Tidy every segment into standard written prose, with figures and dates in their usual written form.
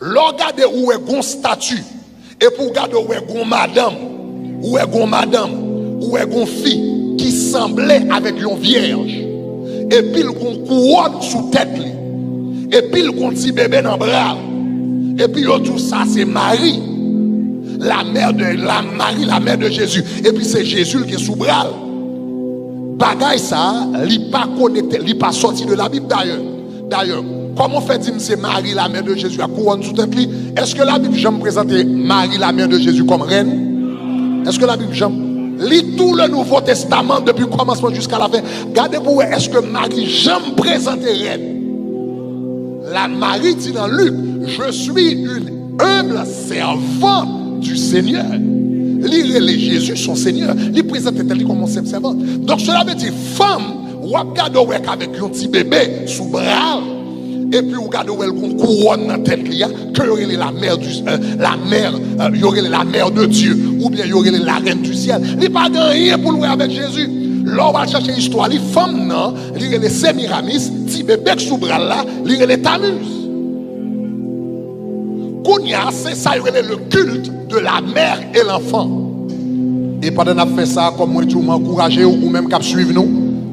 Regardez où est gon statue. Et pour regarder où est gon madame, où est gon fille qui semblait avec une vierge. Et puis il gon couronne sous tête. Et puis il gon petit bébé dans bras. Et puis tout ça c'est Marie. La mère de Jésus. Et puis c'est Jésus qui est sous bras. Bagay ça, il pas connecté, il pas sorti de la Bible d'ailleurs. Comment fait-il que c'est Marie, la mère de Jésus, à couronne sous tête? Est-ce que la Bible j'aime présenter Marie, la mère de Jésus, comme reine? Est-ce que la Bible j'aime? Lis tout le Nouveau Testament depuis le commencement jusqu'à la fin. Regardez pour vous, est-ce que Marie j'aime présenter reine? La Marie dit dans Luc, je suis une humble servante du Seigneur. Lire Jésus, son Seigneur, il présente elle comme une servante. Donc cela veut dire, femme, ou regarde avec un petit bébé sous bras. Et puis vous regardez où elle couronne dans tête qu'il y a, que y aurait la mère y aurait la mère de Dieu, ou bien y aurait la reine du ciel. Il n'y a pas rien pour louer avec Jésus. Là, on va chercher l'histoire. Les femmes, non, il y a les Sémiramis, petit bébé sous bras là, il y a les Tammuz. Kounia, c'est ça, il y a le culte de la mère et l'enfant. Et pendant qu'on fait ça, comme moi, je m'encourage ou même qu'à suivre nous,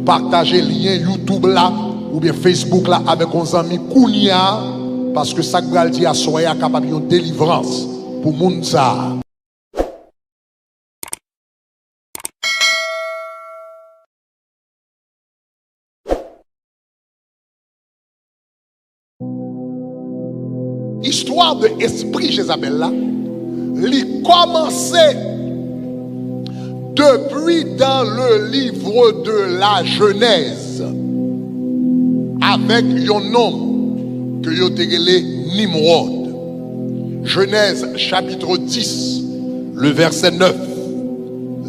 partager le lien YouTube là, ou bien Facebook là avec nos amis Kounia, parce que ça va dire à soya capable de délivrance pour monde ça. Histoire de esprit Jézabel là, il commençait depuis dans le livre de la Genèse. Avec un homme que vous avez Nimrod. Genèse chapitre 10, le verset 9.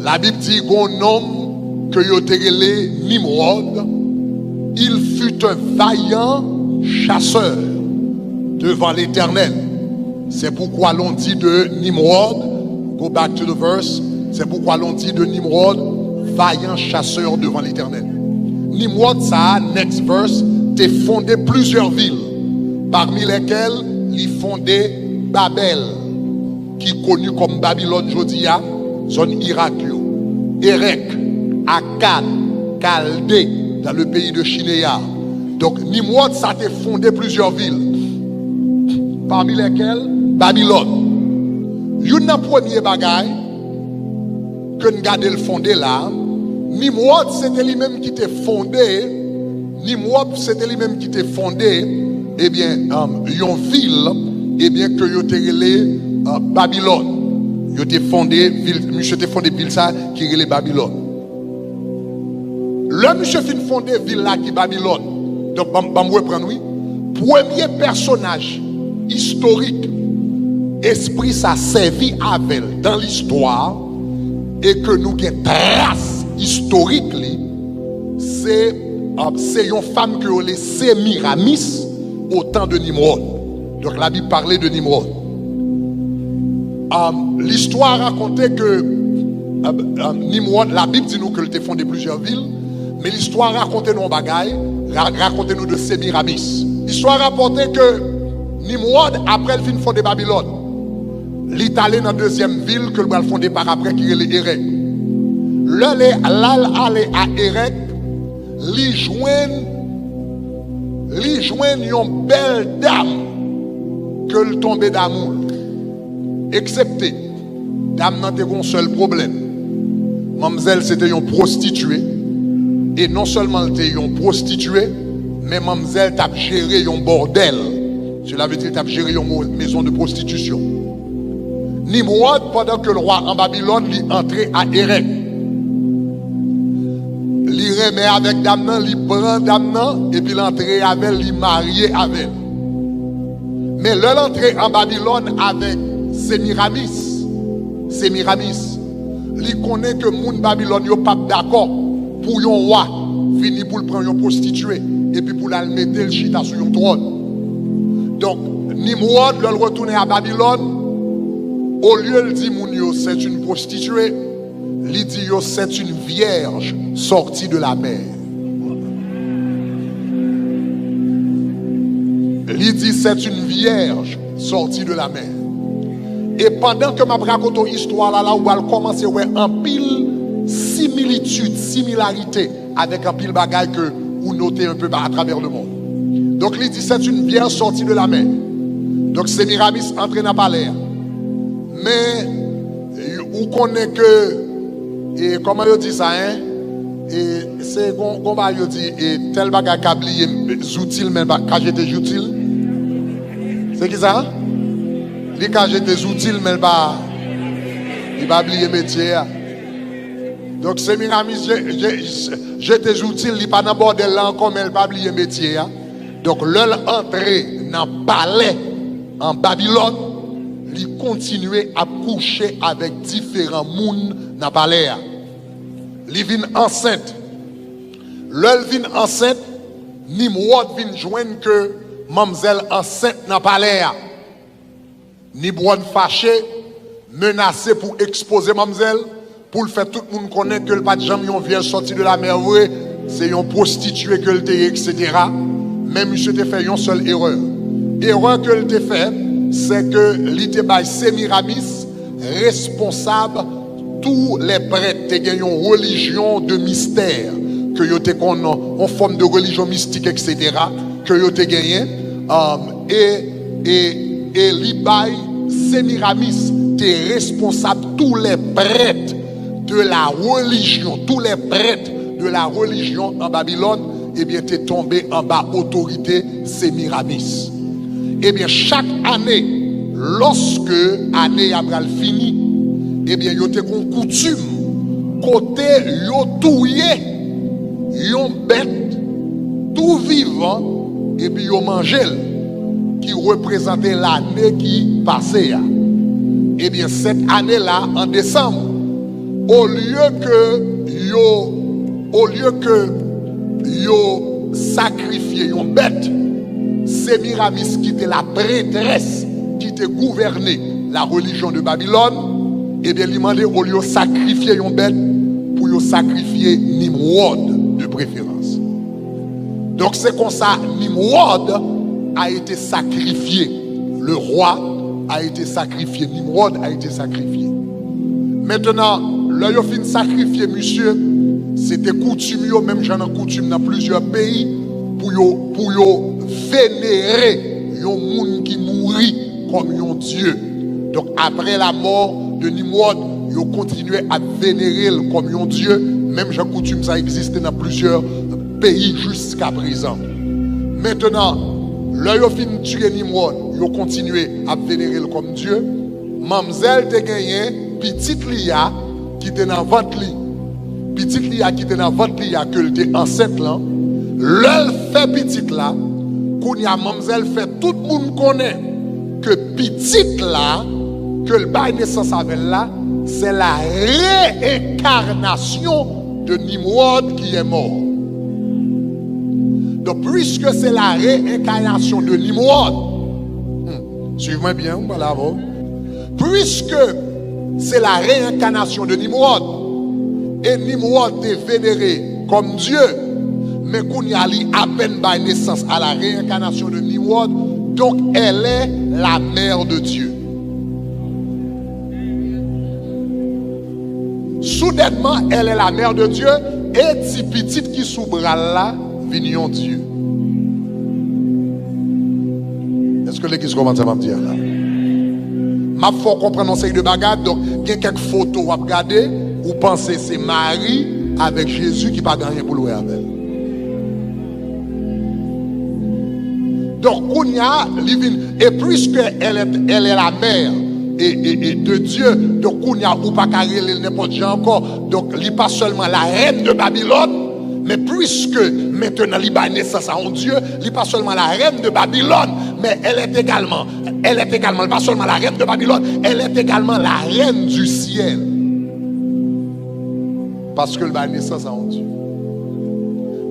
La Bible dit qu'un homme que vous avez Nimrod, il fut un vaillant chasseur devant l'Éternel. C'est pourquoi l'on dit de Nimrod, go back to the verse, c'est pourquoi l'on dit de Nimrod, vaillant chasseur devant l'Éternel. Nimrod, ça, next verse, t'es fondé plusieurs villes, parmi lesquelles il fondé Babel, qui est connu comme Babylone Jodia, zone Irak, Erek, Akkad, Chaldée, dans le pays de Chinéa. Donc Nimrod, ça t'es fondé plusieurs villes, parmi lesquelles Babylone. Une premier bagaille que nous gardons le fondé là, Nimrod, c'était lui-même qui t'est fondé. Nimrod, c'était lui-même qui t'est fondé, eh bien, une ville, eh bien, que yo t'es relé Babylone. Yo t'es fondé, monsieur t'es fondé ville ça, qui relé Babylone. Le monsieur fin fondé ville là qui Babylone. Donc, bam reprendre, oui. Premier personnage historique, esprit ça servi avec dans l'histoire, et que nous avons trace historique, c'est une femme que les Sémiramis au temps de Nimrod. Donc la Bible parlait de Nimrod. L'histoire racontait que Nimrod, la Bible dit nous qu'il était fondé plusieurs villes, mais l'histoire racontait nos bagailles, racontait nous de Sémiramis. L'histoire racontait que Nimrod, après le fin fondé Babylone, l'Italie dans la deuxième ville que le va fondé par après qui est Erek. L'allée à Erek, li joigne une belle dame que le tombé d'amour. Excepté, dame n'a pas un seul problème. Mademoiselle c'était une prostituée. Et non seulement elle était une prostituée, mais mademoiselle t'a géré un bordel. Cela veut dire qu'elle t'a géré une maison de prostitution. Nimrod, pendant que le roi en Babylone, il entrait à Erek. Il remet avec Damnan, il prend Damnan, et puis l'entrée avec elle, il marié avec elle. Mais l'entrée en Babylone avec Sémiramis, il connaît que moun Babylone n'est pas d'accord pour un roi venir pour le prendre une prostituée et puis pour la mettre le chita sur un trône. Donc, Nimrod, le retourner à Babylone, au lieu de dire moun c'est une prostituée, il dit c'est une vierge sortie de la mer. Il dit c'est une vierge sorti de la mer. Et pendant que je raconte l'histoire là, où elle commence à voir un pile similitude, similarité avec un pile bagaille que vous notez un peu à travers le monde. Donc il dit c'est une bière sortie de la mer. Donc Sémiramis entre dans le palais. Mais vous connaissez que, et comment il dit ça, hein? Et c'est comment il dit, et tel bagaille câblier, outils, mais quand j'étais utile. C'est qui ça? Les quand j'étais utile, mais il va oublier métier. Donc Sémiramis, j'étais utile, il n'est pas dans le bordel là encore, mais il va oublier métier. Donc l'heure entrée dans le palais en Babylone, il continuait à coucher avec différents mouns dans le palais. Il vient enceinte. L'heure vient enceinte, Nimrod vient joindre que mademoiselle enceinte dans le palais. Nimrod fâché, menacé pour exposer mademoiselle, pour le faire tout le monde connaître que le pas de jamais vient sortir de la mer, c'est une prostituée que le était, etc. Mais monsieur t'a fait une seule erreur. Erreur que le t'a fait, c'est que l'ité by Sémiramis responsable tous les prêtres qui ont une religion de mystère, que yo te en forme de religion mystique, etc. que yo te gagné et l'ibay Sémiramis t'es responsable tous les prêtres de la religion, tous les prêtres de la religion en Babylone, eh bien t'es tombé en bas autorité Sémiramis. Eh bien, chaque année, lorsque l'année Abraham fini, eh bien, il y a une coutume, côté yo touye, yon bête, tout vivant, et puis yo mangé, qui représentait l'année qui passait. Eh bien, cette année-là, en décembre, au lieu que yo sacrifié yon bête, Sémiramis qui était la prêtresse qui était gouvernée la religion de Babylone, et bien il demandait au lieu de sacrifier une bête pour sacrifier Nimrod de préférence. Donc c'est comme ça Nimrod a été sacrifié, le roi a été sacrifié, Nimrod a été sacrifié. Maintenant, là il a fini sacrifier monsieur, c'était coutume, même j'en ai coutume dans plusieurs pays pour vénérer un monde qui mourit comme un dieu. Donc après la mort de Nimrod, ils continuaient à vénérer comme un dieu. Même j'ai coutume ça existe dans plusieurs pays jusqu'à présent. Maintenant, là ils ont fini de tuer Nimrod, ils continué à vénérer comme dieu. Mamzelle te gagné petite Lia qui était dans votre lit. Petite Lia qui était dans votre lit que elle était enceinte là. L'elle fait petite là, qu'on y a mademoiselle fait, tout le monde connaît que petite là, que le bail naissance avec là, c'est la réincarnation de Nimrod qui est mort. Donc, puisque c'est la réincarnation de Nimrod, suivez-moi bien, voilà, puisque c'est la réincarnation de Nimrod, et Nimrod est vénéré comme Dieu, mais qu'on y a à peine par naissance à la réincarnation de Nimrod, donc elle est la mère de Dieu. Soudainement, elle est la mère de Dieu, et si petite qui sous bras là, vignon Dieu. Est-ce que l'église commence à me dire là? Ma faut comprendre un série de bagages, donc il y a quelques photos à regarder, vous pensez c'est Marie avec Jésus qui n'a pas gagné pour louer avec elle. Donc, Kounia, et puisque elle est la mère et de Dieu, donc Kounia ou pas carré n'importe qui encore, donc il n'est pas seulement la reine de Babylone, mais puisque maintenant il a naissance à un Dieu, il n'est pas seulement la reine de Babylone, mais elle est également pas seulement la reine de Babylone, elle est également la reine du ciel. Parce que il a naissance à un Dieu.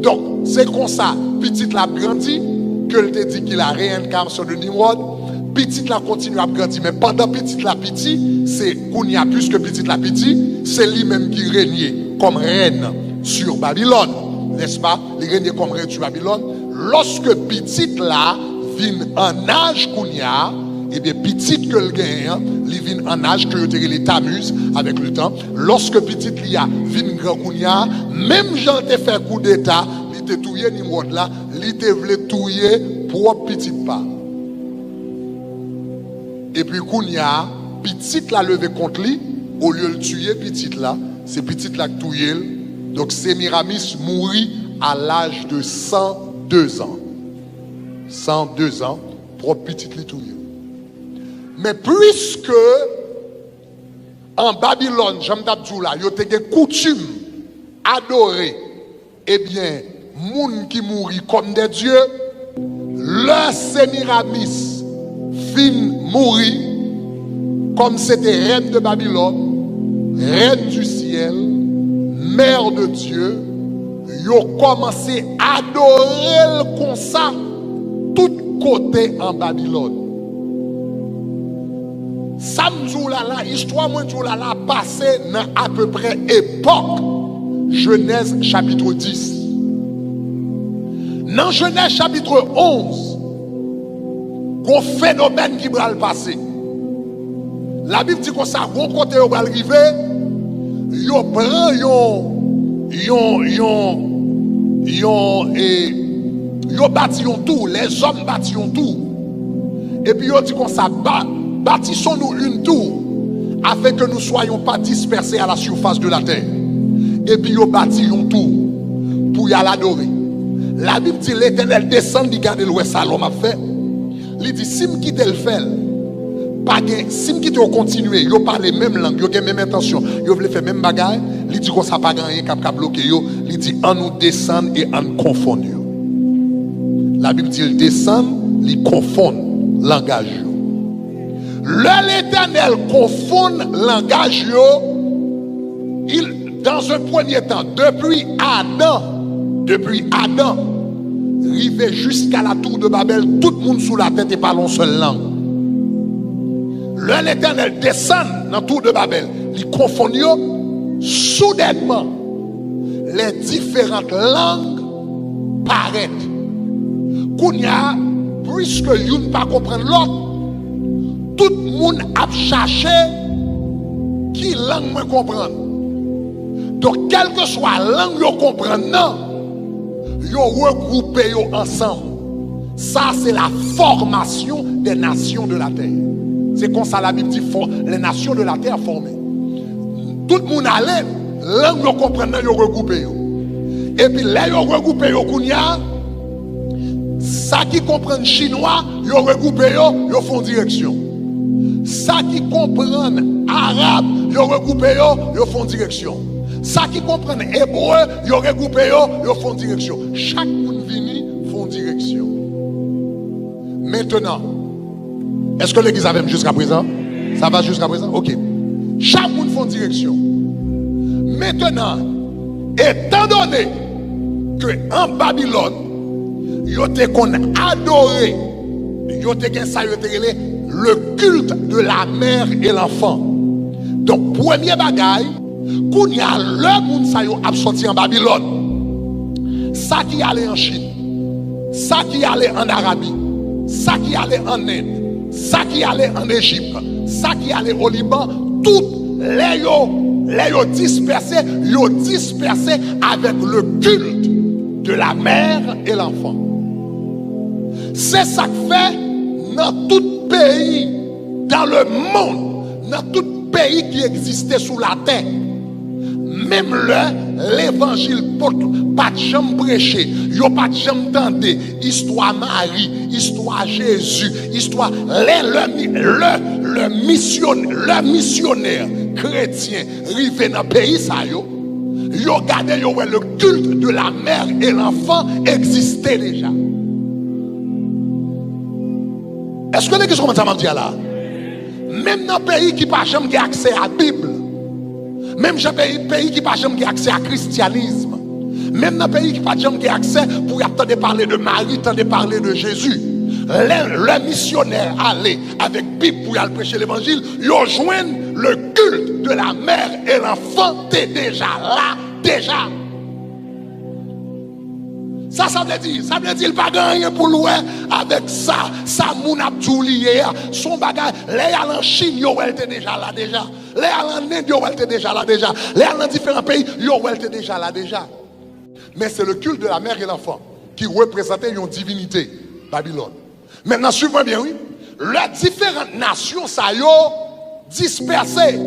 Donc, c'est comme ça, petite la grandit, que elle te dit qu'il a réincarnation de Nimrod, petite la continue à grandir, mais pendant petite la petit, c'est qu'on y a plus que petite la petit, c'est lui-même qui régnait comme reine sur Babylone, n'est-ce pas? Il régnait comme reine sur Babylone. Lorsque petite là vient en âge qu'on y a, eh bien, petit que le gain, il vient en âge que tu t'amuses avec le temps. Lorsque petit il a vient grand kounya, même Jean te fait coup d'état, il te touye Nimrod là, il te voulait touyer pour petit pas. Et puis kounya, petit la levé contre lui, au lieu de tuer petit là, c'est petit là qui touye. Donc Sémiramis mourit à l'âge de 102 ans. 102 ans, pour petit li touye. Mais puisque en Babylone, j'aime d'abdou là, il y a des coutumes adorer, eh bien, moun qui mourit comme des dieux, le Sémiramis fin mourir comme c'était reine de Babylone, reine du ciel, mère de Dieu, ils ont commencé à adorer le comme ça, tout côté en Babylone. Samzou là, histoire moi là passé dans à peu près époque Genèse chapitre 10. Dans Genèse chapitre 11, un phénomène qui va le passer. La Bible dit qu'on ça, bon côté va arriver, yo prend yo bâti un tour, les hommes bâti un tour. Et puis yo dit qu'on ça bâtissons-nous une tour afin que nous ne soyons pas dispersés à la surface de la terre. Et puis yo bâti une tour pour y aller adorer. La Bible dit l'Éternel descend du garder l'ouest à l'homme a fait. Il dit si me quitte le fait, pas si me quitte au continuer, yo parle même langue, yo gen même intention, yo veut faire même bagaille, il dit qu'on ça pas gagner cap bloquer yo, il dit en nous descend et en confond yo. La Bible dit il descend, il confond langage yo. L'Éternel confond langage yo, il dans un premier temps depuis Adam arrivé jusqu'à la tour de Babel, tout le monde sous la tête et parle une seule langue. L'Éternel descend dans la tour de Babel, il confond soudainement les différentes langues paraissent. Kounya, puisque vous ne pas comprendre l'autre, tout le monde a cherché qui langue me comprendre. Donc, quelle que soit la langue vous comprenez, vous regroupez ensemble. Ça, c'est la formation des nations de la terre. C'est comme ça la Bible dit les nations de la terre formées. Tout le monde allait, langue vous comprenez, vous regroupez. Et puis, là, vous regroupez, ça qui comprend chinois, vous regroupez, vous font direction. Ça qui comprend arabe, vous regroupez, vous font direction. Ça qui comprend hébreu, vous regroupez, vous font direction. Chaque monde vini font direction. Maintenant, est-ce que l'église a même jusqu'à présent? Ça va jusqu'à présent? Ok. Chaque monde font direction. Maintenant, étant donné que en Babylone, yo te qu'on adoré, yo te gen ça, yo te relé le culte de la mère et l'enfant. Donc premier bagaille, qu'on y a le monde ça yo a sorti en Babylone. Ça qui allait en Chine, ça qui allait en Arabie, ça qui allait en Inde, ça qui allait en Égypte, ça qui allait au Liban, toutes les yo dispersés avec le culte de la mère et l'enfant. C'est ça que fait dans tout pays, dans le monde, dans tout pays qui existait sous la terre. Même l'évangile pas de jamais prêché, yo pas de jamais tenté, histoire Marie, histoire Jésus, histoire le missionnaire chrétien rivé dans le pays ça yo regardé le culte de la mère et l'enfant existait déjà. Est-ce que les gens commencent à me dire là? Même dans le pays qui n'a pas jamais accès à la Bible, même dans le pays qui n'a pas jamais accès à christianisme, même dans le pays qui n'a pas jamais accès pour attendre parler de Marie, attendre parler de Jésus, le missionnaire allait avec Bible pour aller prêcher l'évangile, ils rejoignent le culte de la mère et l'enfant, t'es déjà là, déjà. Ça veut dire, il pas gagné pour louer avec ça. Ça, moun a tout lié. Son bagage, les en Chine, yo était déjà là déjà. Les en Inde, yo était déjà là déjà. Les en différents pays, yo était déjà là déjà. Mais c'est le culte de la mère et l'enfant qui représentait une divinité, Babylone. Maintenant, suivez bien, oui. Les différentes nations, ça y est dispersées.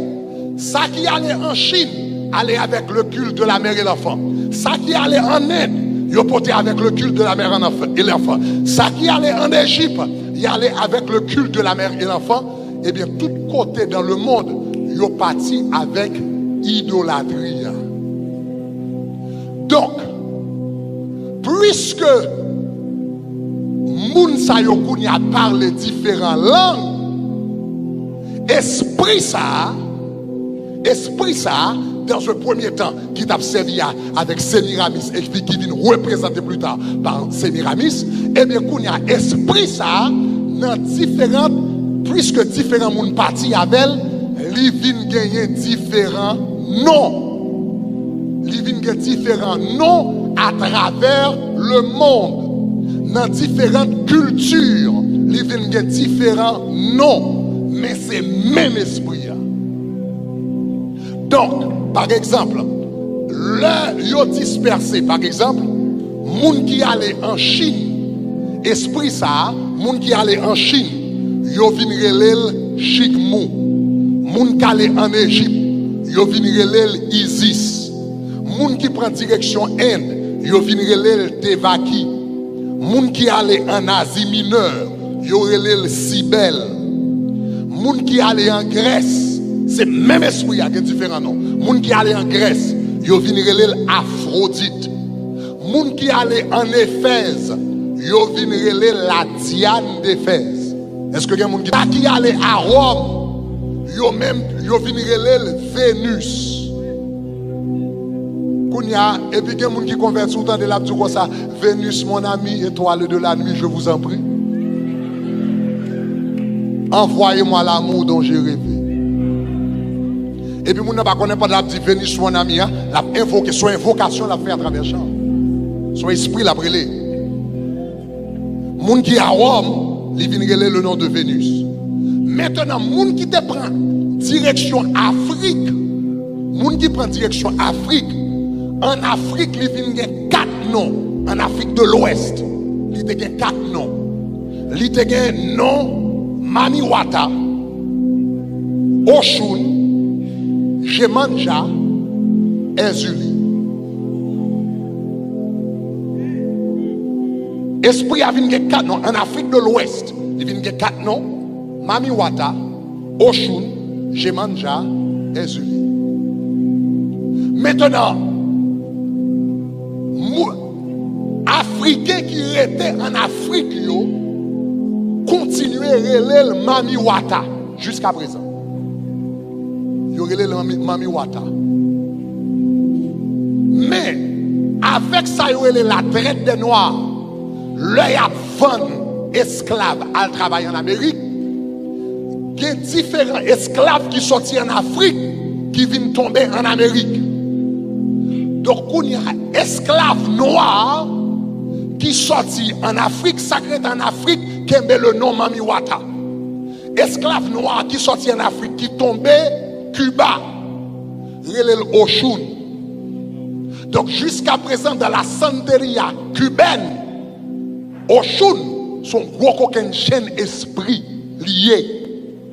Ça qui allait en Chine, allait avec le culte de la mère et l'enfant. Ça qui allait en Inde, il portait avec le culte de la mère et l'enfant. Ça qui allait en Égypte, il allait avec le culte de la mère et l'enfant. Eh bien, tout côté dans le monde, il parti avec idolâtrie. Donc, puisque moun sa yo kounya parle différentes langues, esprit ça, dans un premier temps, qui t'a servi avec Sémiramis et qui vient représenter plus tard par Sémiramis, eh bien, kounya esprit ça, dans différentes, puisque différents moun partis avec, li vin gagner différents noms. Li vin gagner différents noms à travers le monde. Dans différentes cultures, li vin gagner différents noms, mais c'est même esprit. Donc, par exemple, là, yo dispersé, par exemple, moun qui allait en Chine, esprit ça, moun qui allait en Chine, yo vin relèl Chikmou. Moun qui allait en Égypte, yo vin relèl Isis. Moun qui prend direction Inde, yo vin relèl Tevaki. Moun qui allait en Asie mineure, yo relèl Cybèle. Moun qui allait en Grèce, c'est même esprit avec différents noms. Moun qui allait en Grèce, yo vin relèl Aphrodite. Moun qui allait en Éphèse, yo vin relèl la Diane d'Éphèse. Est-ce que y a moun qui allait à Rome, yo vin relèl Vénus. Kounya, et puis il y a des gens qui convertent tout le temps de la comme ça. Vénus, mon ami, étoile de la nuit, je vous en prie. Envoyez-moi l'amour dont j'ai rêvé. Et puis, moun n'a pas connaît pas de la petite Vénus, mon ami, hein? Son invocation l'a fait à travers chant. Son esprit l'a brûlé. Moun qui est à Rome, il vient relèver le nom de Vénus. Maintenant, moun qui te prend direction Afrique, moun qui prend direction Afrique, en Afrique, il vient 4 noms. En Afrique de l'Ouest, il y a 4 noms. Il y a un nom Mamiwata, Oshun, Jemanja, Ezuli. Esprit a venu 4 noms. En Afrique de l'Ouest, il vient 4 noms. Mamiwata, Oshun, Jemanja, Ezuli. Maintenant, Africains qui étaient en Afrique, continuaient à relèver le Mamiwata jusqu'à présent. Ils relèvent le Mamiwata. Mais, avec ça, ils relèvent la traite des Noirs. L'œil à vendre esclaves à travailler en Amérique. Il y a différents esclaves qui sortent en Afrique qui viennent tomber en Amérique. Donc, il y a des esclaves noirs qui sortent en Afrique, sacrés en Afrique, qui ont le nom Mamiwata. Esclaves noirs qui sortent en Afrique, qui tombaient Cuba, relève Oshun. Donc, jusqu'à présent, dans la santeria cubaine, Oshun, son gros coquin chaîne esprit lié,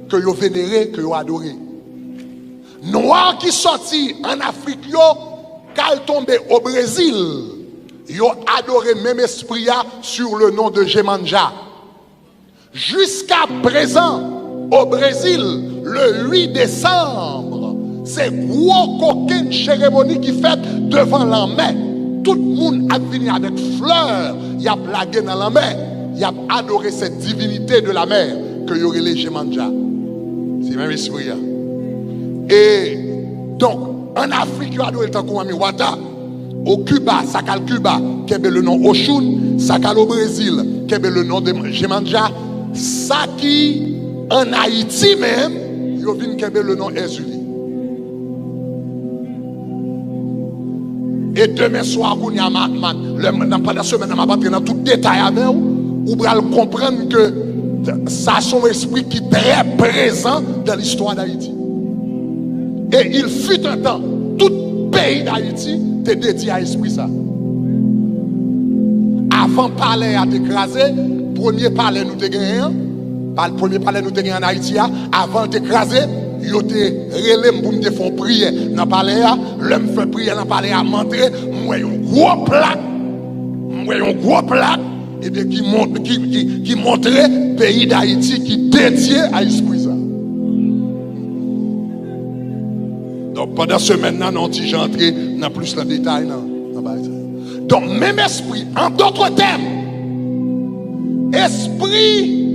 que vous vénérez, que vous adorez. Noirs qui sortent en Afrique, quand ils tombent au Brésil, ils ont adoré même esprit sur le nom de Jemanja. Jusqu'à présent, au Brésil, le 8 décembre, c'est gros coquin cérémonie qui fait devant la mer. Tout le monde a venu avec fleurs, il a blagué dans la mer, il a adoré cette divinité de la mer que y aurait les Jemanja. C'est même esprit. Et donc, en Afrique, il y a adoré le temps comme Mamiwata. Au Cuba, ça a Cuba, qui a le nom Oshun. Ça a au Brésil, qui a le nom de Jemanja. Ça qui, en Haïti même, il y a le nom Ezuli. Et demain soir, pendant la semaine, je vais rentrer dans tout détail avec vous. Vous allez comprendre que ça, son esprit qui est très présent dans l'histoire d'Haïti. Et il fut un temps, tout pays d'Haïti était dédié à l'esprit ça. Avant le palais à t'écraser, premier palais nous t'écraser, le premier palais nous t'écraser en Haïti, avant d'écraser, il était relé pour me faire prier dans le palais, l'homme fait prier dans le palais à montrer, moi un gros plaque, et bien qui montrait le pays d'Haïti qui dédié à l'esprit ça. Donc pendant ce maintenant, on dit j'entre dans plus le détail. Donc même esprit, en d'autres termes, esprit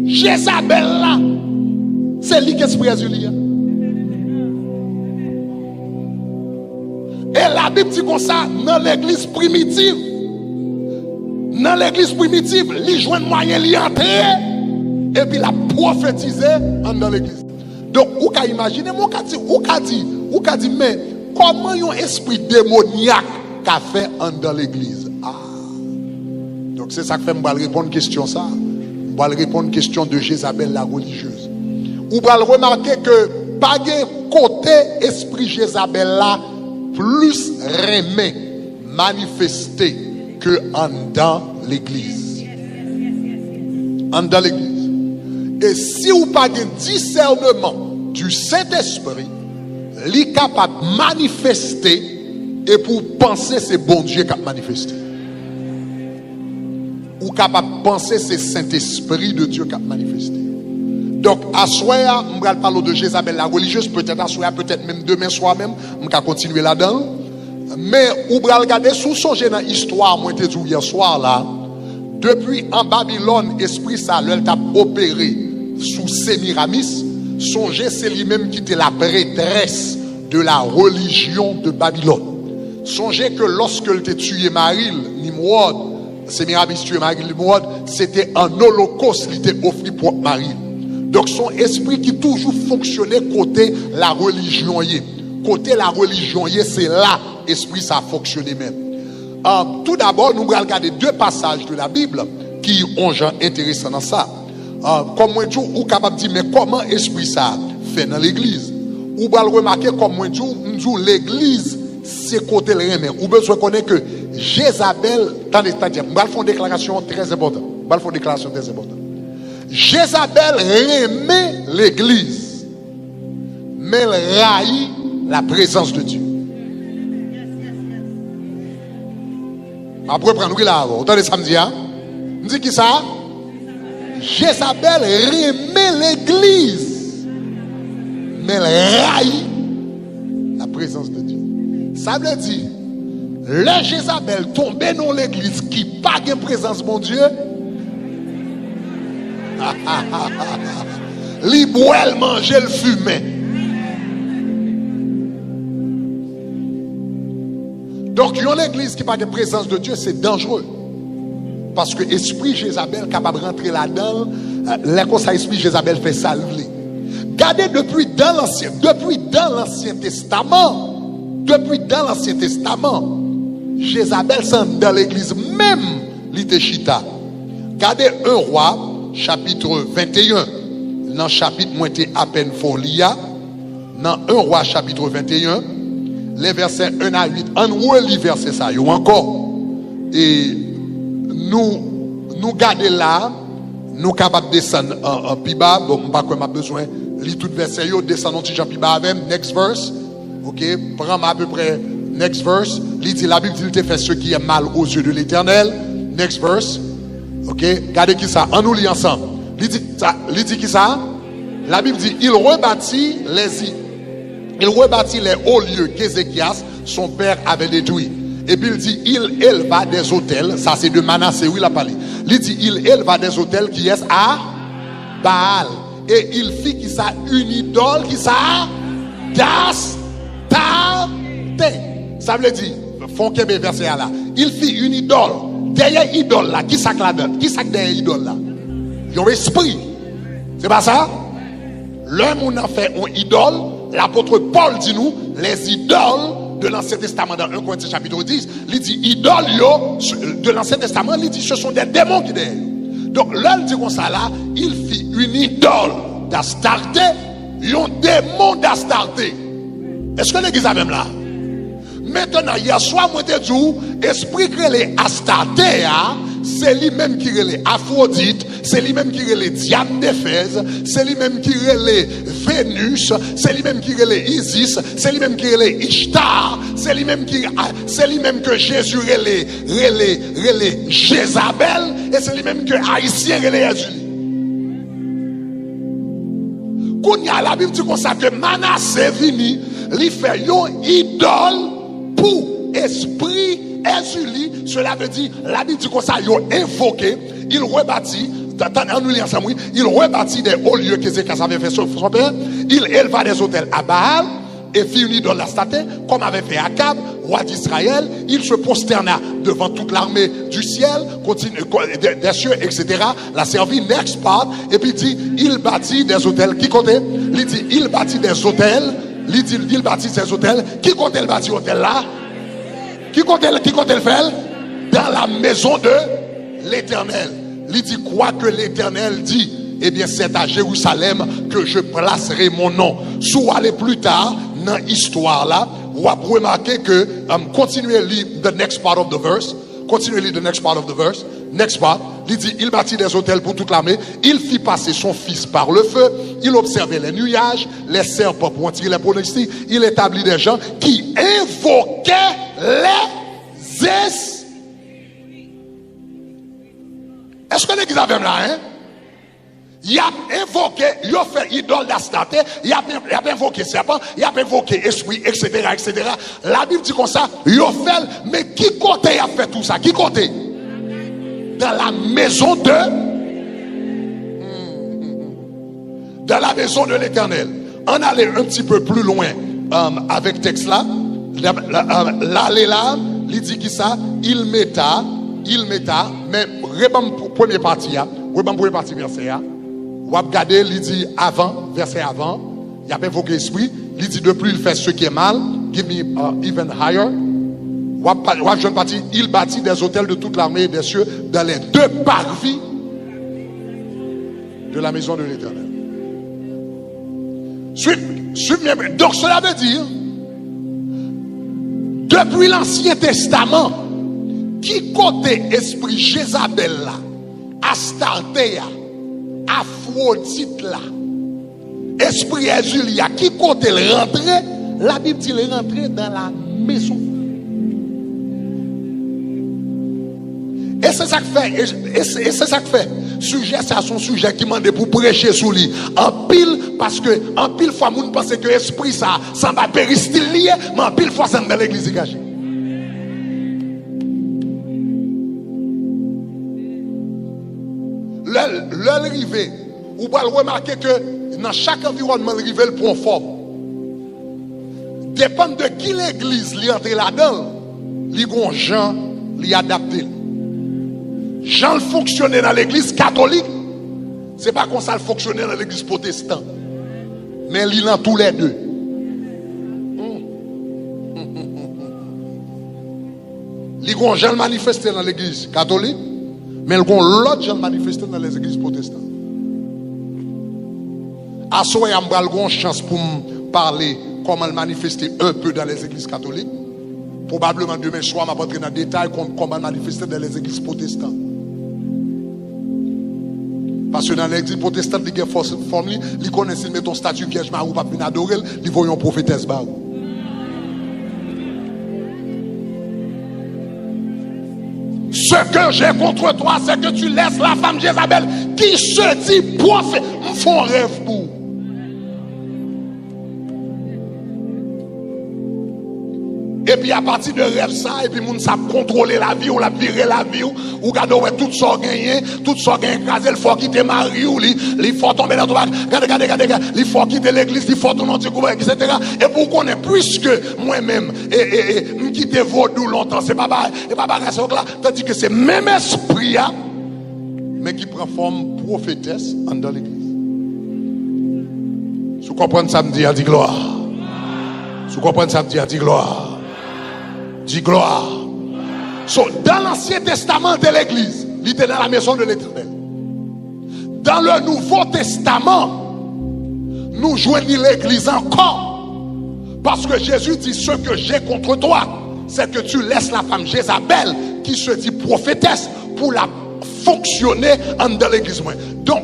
Jézabel là, c'est lui qui est esprit azulien. Et la Bible dit comme ça, dans l'église primitive, il joue un moyen d'y entrer et puis la prophétiser dans l'église. Donc, vous pouvez imaginer, vous pouvez dire, mais comment un esprit démoniaque qu'a fait dans l'église? Donc, c'est ça que je vais répondre à la question. Je vais répondre à la question de Jézabel, la religieuse. Vous allez remarquer que, pas de côté esprit Jézabel là, plus remet manifesté que dans l'église. Dans l'église. Et si vous n'avez pas de discernement du Saint-Esprit, il est capable de manifester et pour penser c'est bon Dieu qui a manifesté. Ou capable de penser c'est Saint-Esprit de Dieu qui a manifesté. Donc, à soir, je vais parler de Jézabel la religieuse, peut-être à soir, peut-être même demain soir même, je vais continuer là-dedans. Mais, vous allez regarder, sous songer dans l'histoire, moi, je dit hier soir là, depuis en Babylone, esprit ça, l'elle t'a opéré sous Sémiramis, songez, c'est lui-même qui était la prêtresse de la religion de Babylone. Songez que lorsque il t'a tué Maril, Nimrod, Sémiramis tué Maril, Nimrod, c'était un holocauste qui était offert pour Maril. Donc son esprit qui toujours fonctionnait côté la religion. Côté la religion, c'est là esprit ça fonctionnait même. Tout d'abord, nous allons regarder deux passages de la Bible qui ont genre intéressant dans ça. Comme moi je vous capable de dire mais comment esprit ça fait dans l'église. Vous allez remarquer comme moi je l'église c'est côté le remet. Vous besoin connaître que Jézabel dans les stades. Nous allons faire une déclaration très importante. Jézabel remet l'église, mais elle raille la présence de Dieu. Après, prendre là, vous entendez samedi, hein? On dit qui ça? Jézabel remet l'église, mais elle raille la présence de Dieu. Ça veut dire, le Jézabel tombe dans l'église qui n'a pas de présence de mon Dieu. Li boel manger le fumet. Donc une église qui n'a pas de présence de Dieu, c'est dangereux. Parce que l'esprit Jézabel est capable de rentrer là-dedans. L'esprit Jézabel fait ça. Regardez depuis dans l'Ancien Testament, Jézabel s'en dans l'église même l'itechita. Regardez un roi chapitre 21. Dans le chapitre moi était à peine folia. Dans 1 roi chapitre 21, les versets 1 à 8. On relit verset ça yo encore. Et nous garder là, nous capables de descendre en piba, bon pas comme a besoin lit tout verset yo descendre petit Jean piba avec next verse. OK, prends à peu près next verse. La Bible dit il te fait ce qui est mal aux yeux de l'Éternel. Next verse. OK, regardez qui ça, on nous lit ensemble. Il dit qui ça? La Bible dit il rebâtit les hauts lieux qu'Ézéchias son père avait détruits. Et puis il dit il éleva des hôtels, ça c'est de Manassé, oui il a parlé. Il dit il éleva des hôtels qui est à Baal. Et il fit qui ça une idole qui ça Das Tarte. Ça veut dire font que verset là. Il fit une idole. Derrière idole là, qui sac là-dedans? Qui sac derrière idole là? Ils ont esprit. C'est pas ça? L'homme on a fait une idole. L'apôtre Paul dit nous, les idoles de l'Ancien Testament dans 1 Corinthiens chapitre 10, il dit idole yo, de l'Ancien Testament, il dit ce sont des démons qui derrière. Donc là, il dit comme ça là, il fit une idole d'Astarté, un démon d'Astarté. Est-ce que l'église a même là? Maintenant, hier soir, moi te dis, esprit que les Astarté, c'est lui-même qui est les Aphrodite, c'est lui-même qui est les Diane d'Éphèse, c'est lui-même qui est les Vénus, c'est lui-même qui est les Isis, c'est lui-même qui est les Ishtar, c'est lui-même que Jésus est les Jézabel, et c'est lui-même que Haïtien est les Jésus. Quand il y a la Bible dit comme ça que Manassé vini, il fait une idole pour esprit Ezuli, cela veut dire, la Bible dit comme ça, il a invoqué, il rebâtit, il rebâtit des hauts lieux que Zéchas avait fait sur son père, il éleva des hôtels à Baal, et fit une idole d'Astarté, comme avait fait Akab, roi d'Israël, il se prosterna devant toute l'armée du ciel, des cieux, etc. La servit next part, et puis dit, il bâtit des hôtels, qui comptait? Il dit, il bâtit des hôtels, il bâtit ces hôtels, qui comptait le bâti hôtel là? Qui comptait le faire? Dans la maison de l'Éternel. Il dit quoi que l'Éternel dit? Eh bien, c'est à Jérusalem que je placerai mon nom. Sous aller plus tard dans l'histoire là, vous avez remarqué que continuez à lire the next part of the verse. Continuez à lire the next part of the verse. Next part. Il dit, il bâtit des hôtels pour toute l'armée. Il fit passer son fils par le feu. Il observait les nuages, les serpents pour en tirer les pronostics. Il établit des gens qui invoquaient les esprits. Est-ce que l'église avait là, hein? Il a invoqué, il a fait idole d'Astarté, il a invoqué serpent, il a invoqué esprit, etc., etc. La Bible dit comme ça, il a fait, mais qui côté a fait tout ça? Qui côté? Dans la maison dans la maison de l'Éternel. On allait un petit peu plus loin avec texte là. L'aller là, il dit qui ça? Il metta, mais première partie, verset là. Ou regardez, il dit avant, verset avant, il a invoqué l'esprit, il dit de plus il fait ce qui est mal, give me even higher. Ou jeune partie, il bâtit des hôtels de toute l'armée des cieux dans les deux parvis de la maison de l'Éternel. Donc cela veut dire, depuis l'Ancien Testament, qui côté esprit Jézabel là, Astarté, Aphrodite là, esprit Azulia, qui côté le rentrer, la Bible dit le rentrer dans la maison. Et c'est ça que fait, et c'est ça que fait. Sujet, c'est son sujet qui m'a demandé pour prêcher sous lui. En pile, parce que en pile fois, moun pense que l'esprit ça va péristyle lié, mais en pile fois, ça dans l'église gâchée. L'arrivée, vous pouvez remarquer que dans chaque environnement, l'arrivée le prend forme. Dépend de qui l'église lui entre là-dedans, lui gon Jean lui adapté. Jean fonctionnait dans l'église catholique, c'est pas comme ça le fonctionnait dans l'église protestante. Mais il dans tous les deux. Il gon Jean manifesté dans l'église catholique, mais il gon l'autre Jean manifesté dans les églises protestantes. À ce moment, il y a une chance pour me parler comment manifester un peu dans les églises catholiques. Probablement demain soir, je vais rentrer dans le détail comment manifester dans les églises protestantes. Parce que dans l'église protestante, il y a une force, ils connaissent, ils mettent ton statut vierge Marie, pas venir adorer, ils voient une prophétesse Barou. Ce que j'ai contre toi, c'est que tu laisses la femme Jézabel qui se dit prophète, me font rêve pour. Et puis à partir de rêve ça, et puis moun sa contrôler la vie, ou la virer la vie, ou gade ouais tout ça gagné, écrasé, il faut quitter Marie, ou il faut tomber dans le regardez, il faut quitter l'église, il faut tourner du gouvernement, etc. Et pour qu'on ait, puisque moi-même, me quitter vaudou longtemps, c'est pas grâce à là, tandis que c'est même esprit, mais qui prend forme prophétesse dans l'église. Si vous comprenez ça, me dit, dit gloire. Si vous comprenez ça, me dit gloire. Dis gloire. So, dans l'Ancien Testament de l'Église, il était dans la maison de l'Éternel. Dans le Nouveau Testament, nous joignons l'Église encore. Parce que Jésus dit, ce que j'ai contre toi, c'est que tu laisses la femme Jézabel, qui se dit prophétesse, pour la fonctionner dans l'Église. Donc,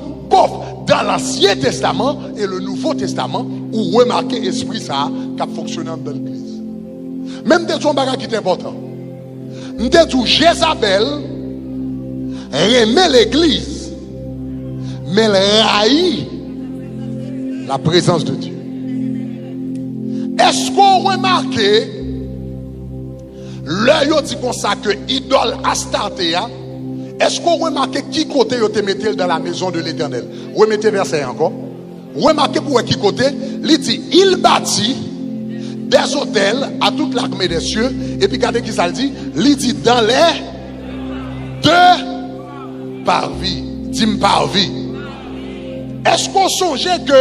dans l'Ancien Testament et le Nouveau Testament, où remarquez l'esprit ça qui a fonctionné dans l'Église. Même des gens qui est important. Nous disons Jézabel remet l'Église, mais elle haït la présence de Dieu. Est-ce qu'on remarque l'œil dit comme ça que idole Astartéa? Est-ce qu'on remarque qui côté vous te mettez dans la maison de l'Éternel? Remettez verset encore. Remarquez pour qui côté? Il dit, il bâtit des hôtels à toute l'armée des cieux. Et puis regardez qui ça le dit? Il dit dans les deux parvis. Dis-moi parvis. Est-ce qu'on songeait que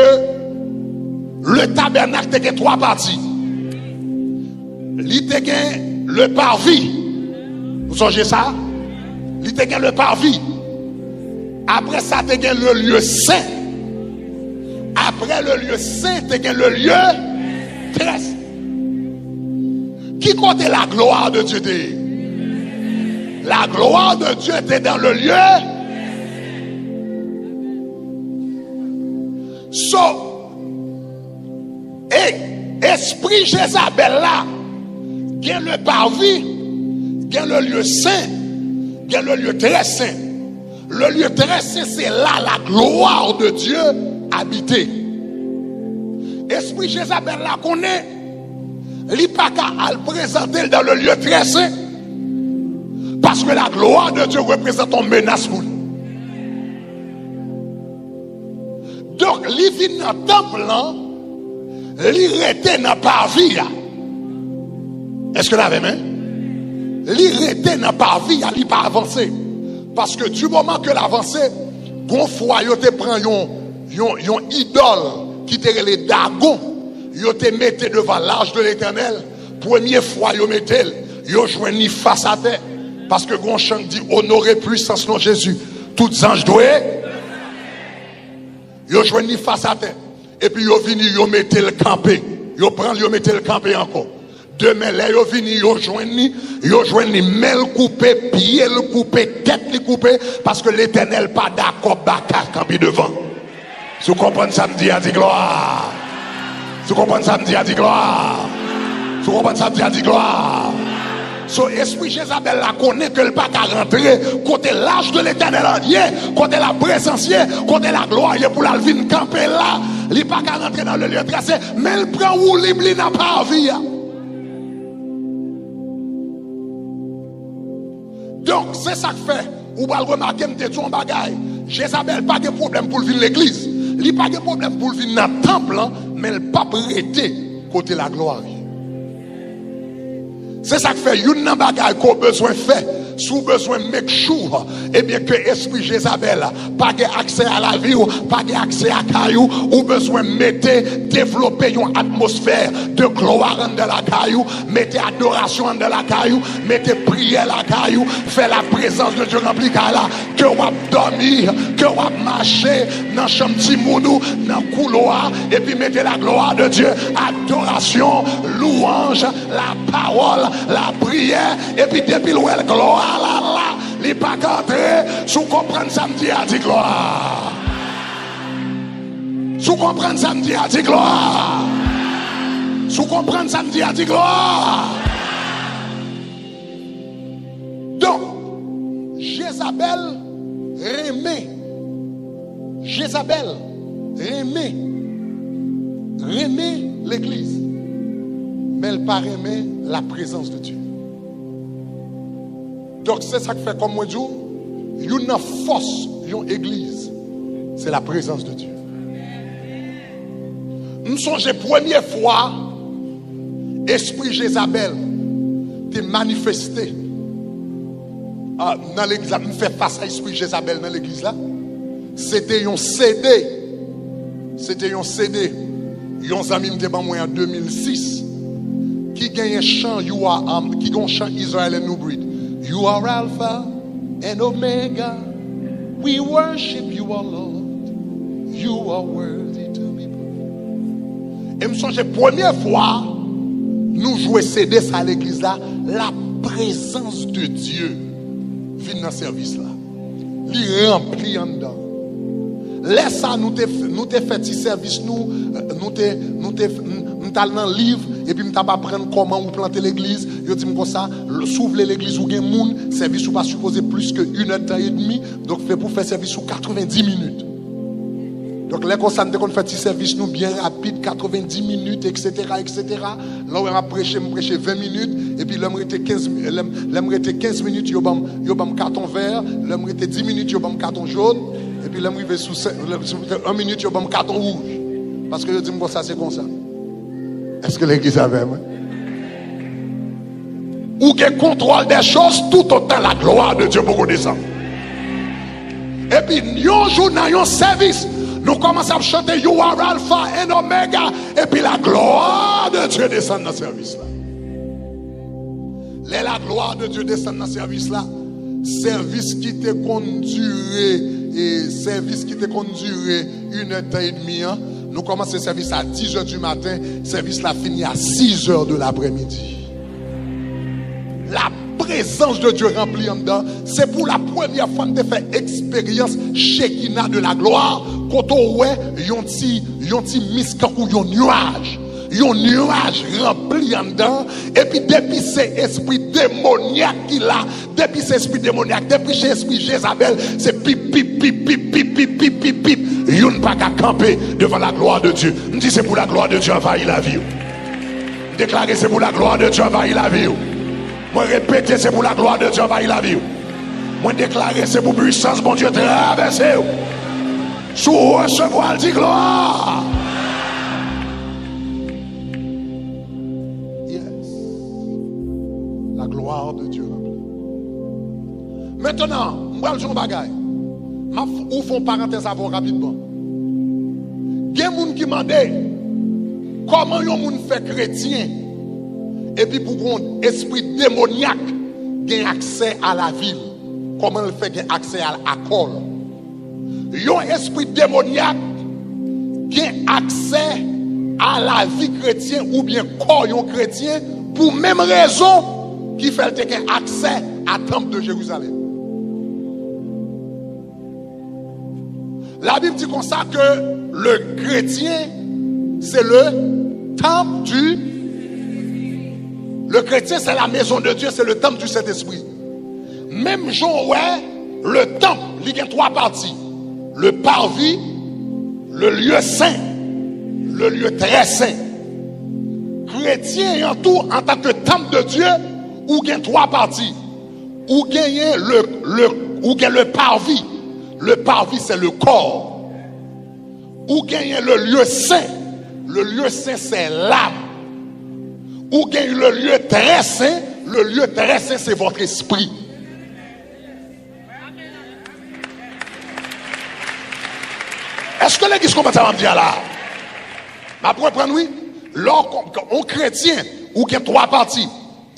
le tabernacle était trois parties? Il était le parvis. Vous songez ça? Il était le parvis. Après ça, il était le lieu saint. Après le lieu saint, il était le lieu terrestre. Qui comptait la gloire de Dieu? La gloire de Dieu était dans le lieu. Et esprit Jézabel là, il y a le parvis, il y a le lieu saint, il y a le lieu très saint. Le lieu très saint, c'est là la gloire de Dieu habitée. Esprit Jézabel là qu'on est, il n'y a pas qu'à le présenter dans le lieu très saint. Parce que la gloire de Dieu représente une menace pour nous. Donc, il vient dans le temple, il était dans le parvis. Est-ce que vous l'avez même? Il était dans le parvis, il n'a pas avancé. Parce que du moment que l'avancé, bon fois, il te prend une idole qui était les Dagon, il te mettait devant l'âge de l'Éternel. Première fois, il mettait, il joignit face à terre. Parce que bon chant dit honorer puissance non Jésus. Tous anges doués. Ils joignent face à terre. Et puis ils viennent, ils mettent le campé. Ils prennent, ils mettent le campé encore. Demain, là, ils viennent, ils joignent main coupée, pied coupé, tête coupée. Parce que l'Éternel pas d'accord, bâtard campé devant. Si vous comprenez ça, me dit à dit gloire. Si vous comprenez ça, me dit à dit gloire. Si vous comprenez ça, me dit à dit gloire. So, esprit Jézabel la connaît que le pas qu'à rentrer côté l'âge de l'Éternel côté la présence, côté la gloire pour la vie camper là, il pas qu'à rentrer dans le lieu tracé, mais il prend où il n'a pas envie. Donc c'est ça que fait, ou va remarquer m'te tout en bagaille. Jézabel pas de problème pour venir l'église, il pas de problème pour venir dans le temple, mais il pas prêter côté la gloire. C'est ça que fait une bagaille qu'on a besoin de faire. Sous besoin de make sure, eh bien que esprit Jézabel pas accès à la vie, pas accès à caillou, ou besoin de mettre, développer une atmosphère de gloire dans la caillou, mettez adoration dans la caillou, mettez prière la caillou, fait la présence de Dieu remplie là, que vous dormir, que vous marcher dans chambre Timoudou, dans couloir, et puis mettez la gloire de Dieu, adoration, louange, la parole, la prière, et puis depuis la gloire. Là, il n'est pas qu'entrer, sous comprendre samedi à dit gloire. Sous comprendre samedi à dit gloire. Sous comprendre samedi à dit gloire. Donc, Jézabel remet l'église. Mais elle pas remet la présence de Dieu. Donc c'est ça que fait comme moi dis, une force, une église, c'est la présence de Dieu. Nous sommes la première fois, esprit Jézabel t'est manifesté dans l'église, nous fait face à l'esprit Jézabel dans l'église là. C'était un CD. C'était un CD. Un ami m'était pas moi en 2006 qui gagne un chant, qui gagne un chant Israel and New Breed. You are Alpha and Omega. We worship you, our Lord. You are worthy to be praised. Et me songe première fois nous jouons CD à l'église là, la présence de Dieu vient dans ce service là. Il remplit en dedans. Laisse ça nous te fait ce service nous dans le livre et puis nous t'as pas apprendre comment vous planter l'église. Yo dit comme ça, s'ouvre l'église ou gen moun, service ou pas supposé plus que 1h30, donc fait pour faire service ou 90 minutes. Donc les comme ça nous fait ce service nous bien rapide 90 minutes etc. Là on a prêché 20 minutes et puis l'homme était 15 minutes yo bam carton vert, l'homme était 10 minutes yo bam carton jaune et puis l'homme arrivé sous 1 minute yo bam carton rouge parce que yo dit comme ça c'est comme ça. Est-ce que l'église avait moi? Ou qui contrôle des choses tout autant la gloire de Dieu pour descendre. Et puis un jour dans un service nous commençons à chanter You are Alpha and Omega et puis la gloire de Dieu descend dans ce service là. La gloire de Dieu descend dans ce service là. Service qui te conduirait et service qui te conduirait 1h30. Nous commençons le service à 10h du matin, service là fini à 6h de l'après-midi. La présence de Dieu remplie en dedans, c'est pour la première fois que tu fais expérience Shekinah de la gloire. Quand on voit yon ti miskan ou yon nuage rempli en dedans, et puis depuis ces esprits démoniaques qui là, depuis ces esprits démoniaques, depuis ces esprits Jézabel, c'est pip pip pip pip pip pip pip pip pip, yon pas qu'à camper devant la gloire de Dieu. Me dit c'est pour la gloire de Dieu envahir la vie. Déclarer c'est pour la gloire de Dieu envahir la vie. Moi répéter c'est pour la gloire de Dieu envahir la vie. Moi déclarer c'est pour puissance bon Dieu traverser. Sous recevoir dit gloire. Yes. La gloire de Dieu. Maintenant, moi je vais bagaille. Ou font parenthèse avant rapidement. Il y a des gens qui demandent comment yon moun fait chrétien et puis pour un esprit démoniaque gagne accès à la ville. Comment il fait accès à l'école? Yon esprit démoniaque gagne accès à la vie chrétienne ou bien corps yon chrétien pour même raison qui fait qu'il accès à temple de Jérusalem. La Bible dit comme ça que le chrétien c'est le temple du... Le chrétien c'est la maison de Dieu, c'est le temple du Saint-Esprit. Même genre ouais, le temple, il y a 3 parties. Le parvis, le lieu saint, le lieu très saint. Chrétien en tout en tant que temple de Dieu, ou gagne 3 parties. Ou gagne le parvis. Le parvis c'est le corps. Ou gagne le lieu saint. Le lieu saint c'est l'âme. Ou gagne le lieu très saint. Le lieu très saint c'est votre esprit. Est-ce que l'église commence à me dire là? Ma pour prendre oui. Lorsqu'on chrétien, ou gagne 3 parties.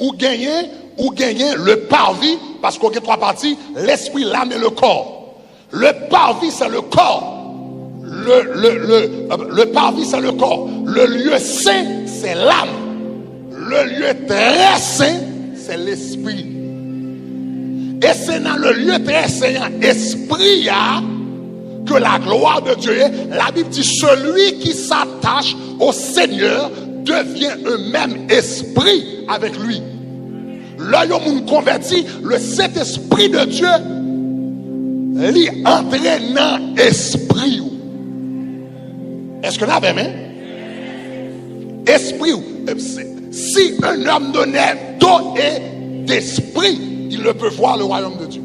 Ou gagne le parvis, parce qu'on gagne 3 parties, l'esprit, l'âme et le corps. Le parvis c'est le corps. Le parvis c'est le corps. Le lieu saint c'est l'âme. Le lieu très saint c'est l'esprit. Et c'est dans le lieu très saint, esprit que la gloire de Dieu est. La Bible dit celui qui s'attache au Seigneur devient un même esprit avec lui. Là, il y a un converti, le Saint-Esprit de Dieu lui entraîne dans l'esprit. Est-ce que vous avez aimé? Esprit. Si un homme donné d'eau et d'esprit, il ne peut voir le royaume de Dieu.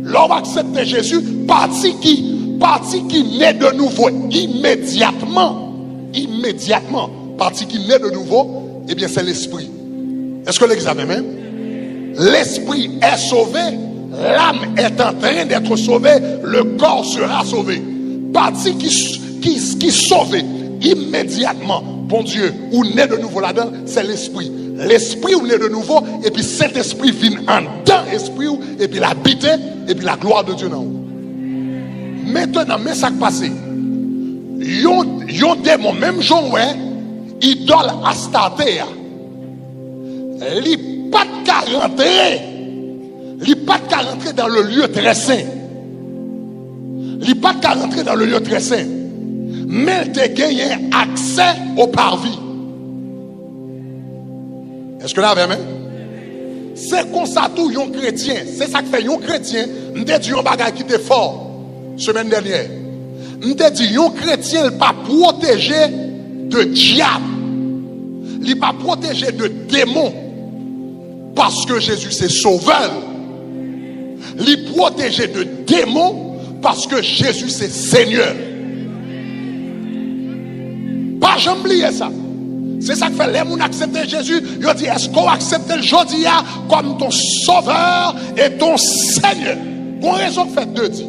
L'homme accepte Jésus, partie qui naît de nouveau immédiatement, partie qui naît de nouveau, eh bien c'est l'esprit. Est-ce que l'examen même? L'esprit est sauvé, l'âme est en train d'être sauvée, le corps sera sauvé. Partie qui sauve immédiatement, bon Dieu, ou naît de nouveau là-dedans, c'est l'esprit. l'esprit ou né de nouveau, et puis cet esprit vient en dedans esprit ou, et puis l'habite, et puis la gloire de Dieu dans vous. Maintenant, mais ça qui passe, yon démon, même Jean, ouais, idole Astarté, li pas de rentrer, li pas de rentrer dans le lieu très saint. Li pas de rentrer dans le lieu très saint. Mais il te gagne accès au parvis. Est-ce que là, amen? C'est comme ça tout un chrétien. C'est ça que fait un chrétien. M'te dit un bagage qui était fort semaine dernière. M'te dit un chrétien il pas protégé de diable. Il pas protégé de démons. Parce que Jésus c'est sauveur. Il protégé de démons parce que Jésus c'est Seigneur. Pas jamais oublier ça. C'est ça que fait les gens accepter Jésus. Ils disent, est-ce qu'on accepte le jeudi comme ton sauveur et ton Seigneur? Qu'on raison fait deux dit.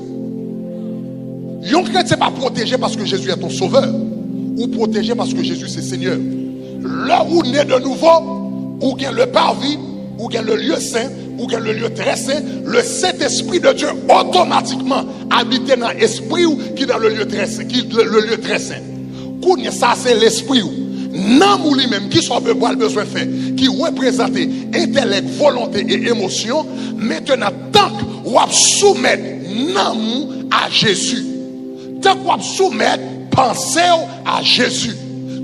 Yon chrétien pas protégé parce que Jésus est ton sauveur. Ou protégé parce que Jésus c'est Seigneur. Là où né de nouveau, ou bien le parvis, ou bien le lieu saint, ou bien le lieu très saint, le Saint-Esprit de Dieu automatiquement habite dans l'esprit ou qui est dans le lieu très saint. Qui le lieu très saint. Ça c'est l'esprit ou. Non, lui-même, qui soit besoin de faire, qui représente intellect, volonté et émotion, maintenant, tant qu'on soumettre non à Jésus, tant qu'on soumettre pensée à Jésus,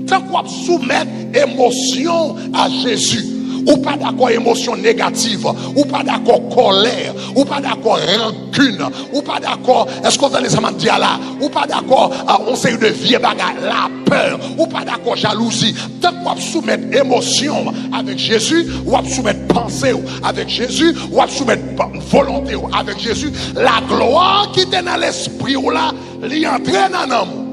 tant qu'on soumettre émotion à Jésus, ou pas d'accord émotion négative, ou pas d'accord colère, ou pas d'accord rancune, ou pas d'accord, est-ce qu'on a les amants de là, ou pas d'accord, on sait de vieux bagages, la peur, ou pas d'accord jalousie, tant qu'on soumettre émotion avec Jésus, ou à soumettre pensée avec Jésus, ou à soumettre volonté avec Jésus, la gloire qui est dans l'esprit ou là, l'y entraîne en homme.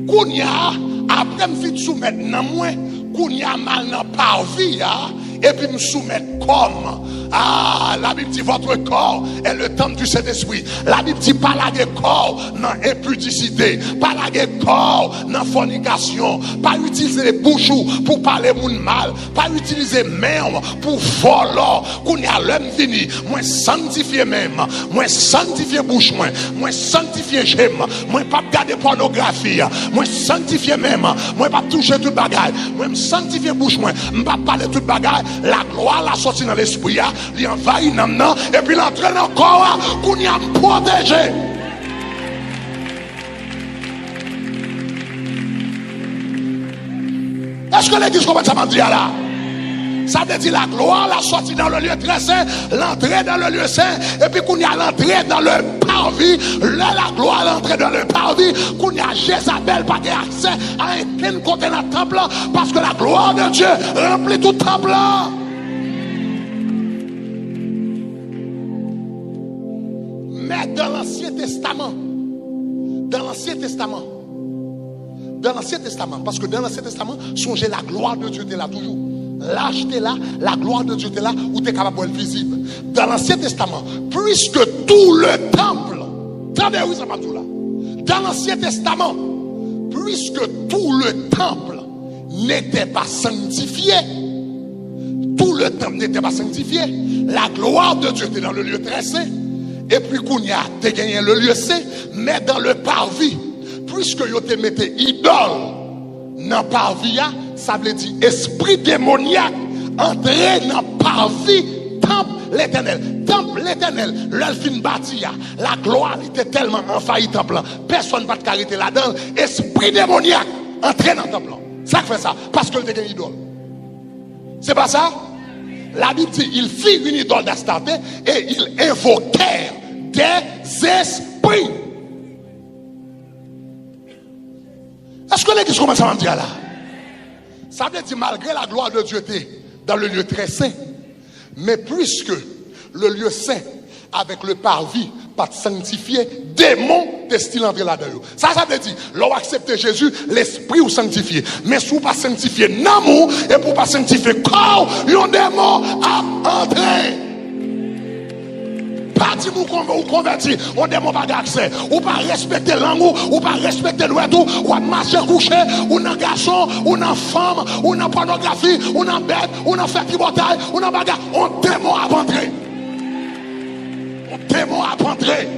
Kounya, après me fit soumettre nan moi, kounya mal nan parvi et puis me soumettre comme la Bible dit votre corps est le temple du Saint-Esprit. La Bible dit pas la corps dans impudicité, pas la corps dans fornication, pas utiliser les bouches pour parler moun mal, pas utiliser main pour voler. Kounya l'homme fini, moi sanctifier même, moi sanctifier bouche moi sanctifier j'aime, moi pas regarder pornographie, moi sanctifier même, moi pas toucher tout bagage, moi me sanctifier bouche moi pas parler tout bagage, la gloire la sortie dans l'esprit il envahit maintenant et puis l'entraîne encore qu'on y a protégé. Est-ce que l'église commence à dire là? Ça veut dire la gloire la sortie dans le lieu très saint, l'entrée dans le lieu saint, et puis qu'on y a l'entrée dans le parvis, la gloire l'entrée dans le parvis, qu'on y a Jézabel pas accès à un côté dans le temple, parce que la gloire de Dieu remplit tout le temple. Mais dans l'Ancien Testament, parce que dans l'Ancien Testament, songez la gloire de Dieu était là toujours. Là, j'étais là, la gloire de Dieu était là, où tu es capable d'être visible. Dans l'Ancien Testament, puisque tout le temple, attendez, oui, ça va tout là. Dans l'Ancien Testament, puisque tout le temple n'était pas sanctifié, la gloire de Dieu était dans le lieu très saint. Et puis Kounia te gagné le lieu saint, mais dans le parvis, puisque yo te mette idole dans parvis, ça veut dire esprit démoniaque entrer dans parvis, temple l'éternel, l'elfine bâti, la gloire était tellement envahi temple, personne ne va te cariter là-dedans, esprit démoniaque entrer dans le temple. Ça fait ça, parce que te gagné idole. C'est pas ça? La Bible dit, il fit une idole d'Astarté et ils invoquèrent des esprits. Est-ce que l'église commence à me dire là? Ça veut dire, malgré la gloire de Dieu était dans le lieu très saint, mais puisque le lieu saint, avec le parvis, pas sanctifié, démon destinés entrer là-dedans. Ça veut dire, l'on accepte Jésus, l'esprit ou sanctifié. Mais si vous pas sanctifié l'amour et pour pas sanctifier corps, un démon a entré. pas dit ou converti, on démon pas d'accès. Ou pas respecter langue, ou pas respecter l'ouest, ou marcher couché, ou dans garçon, ou dans femme, ou dans pornographie, ou dans bête, ou dans fait pivotage, ou dans bagarre. On démon à rentrer. On démon à rentrer.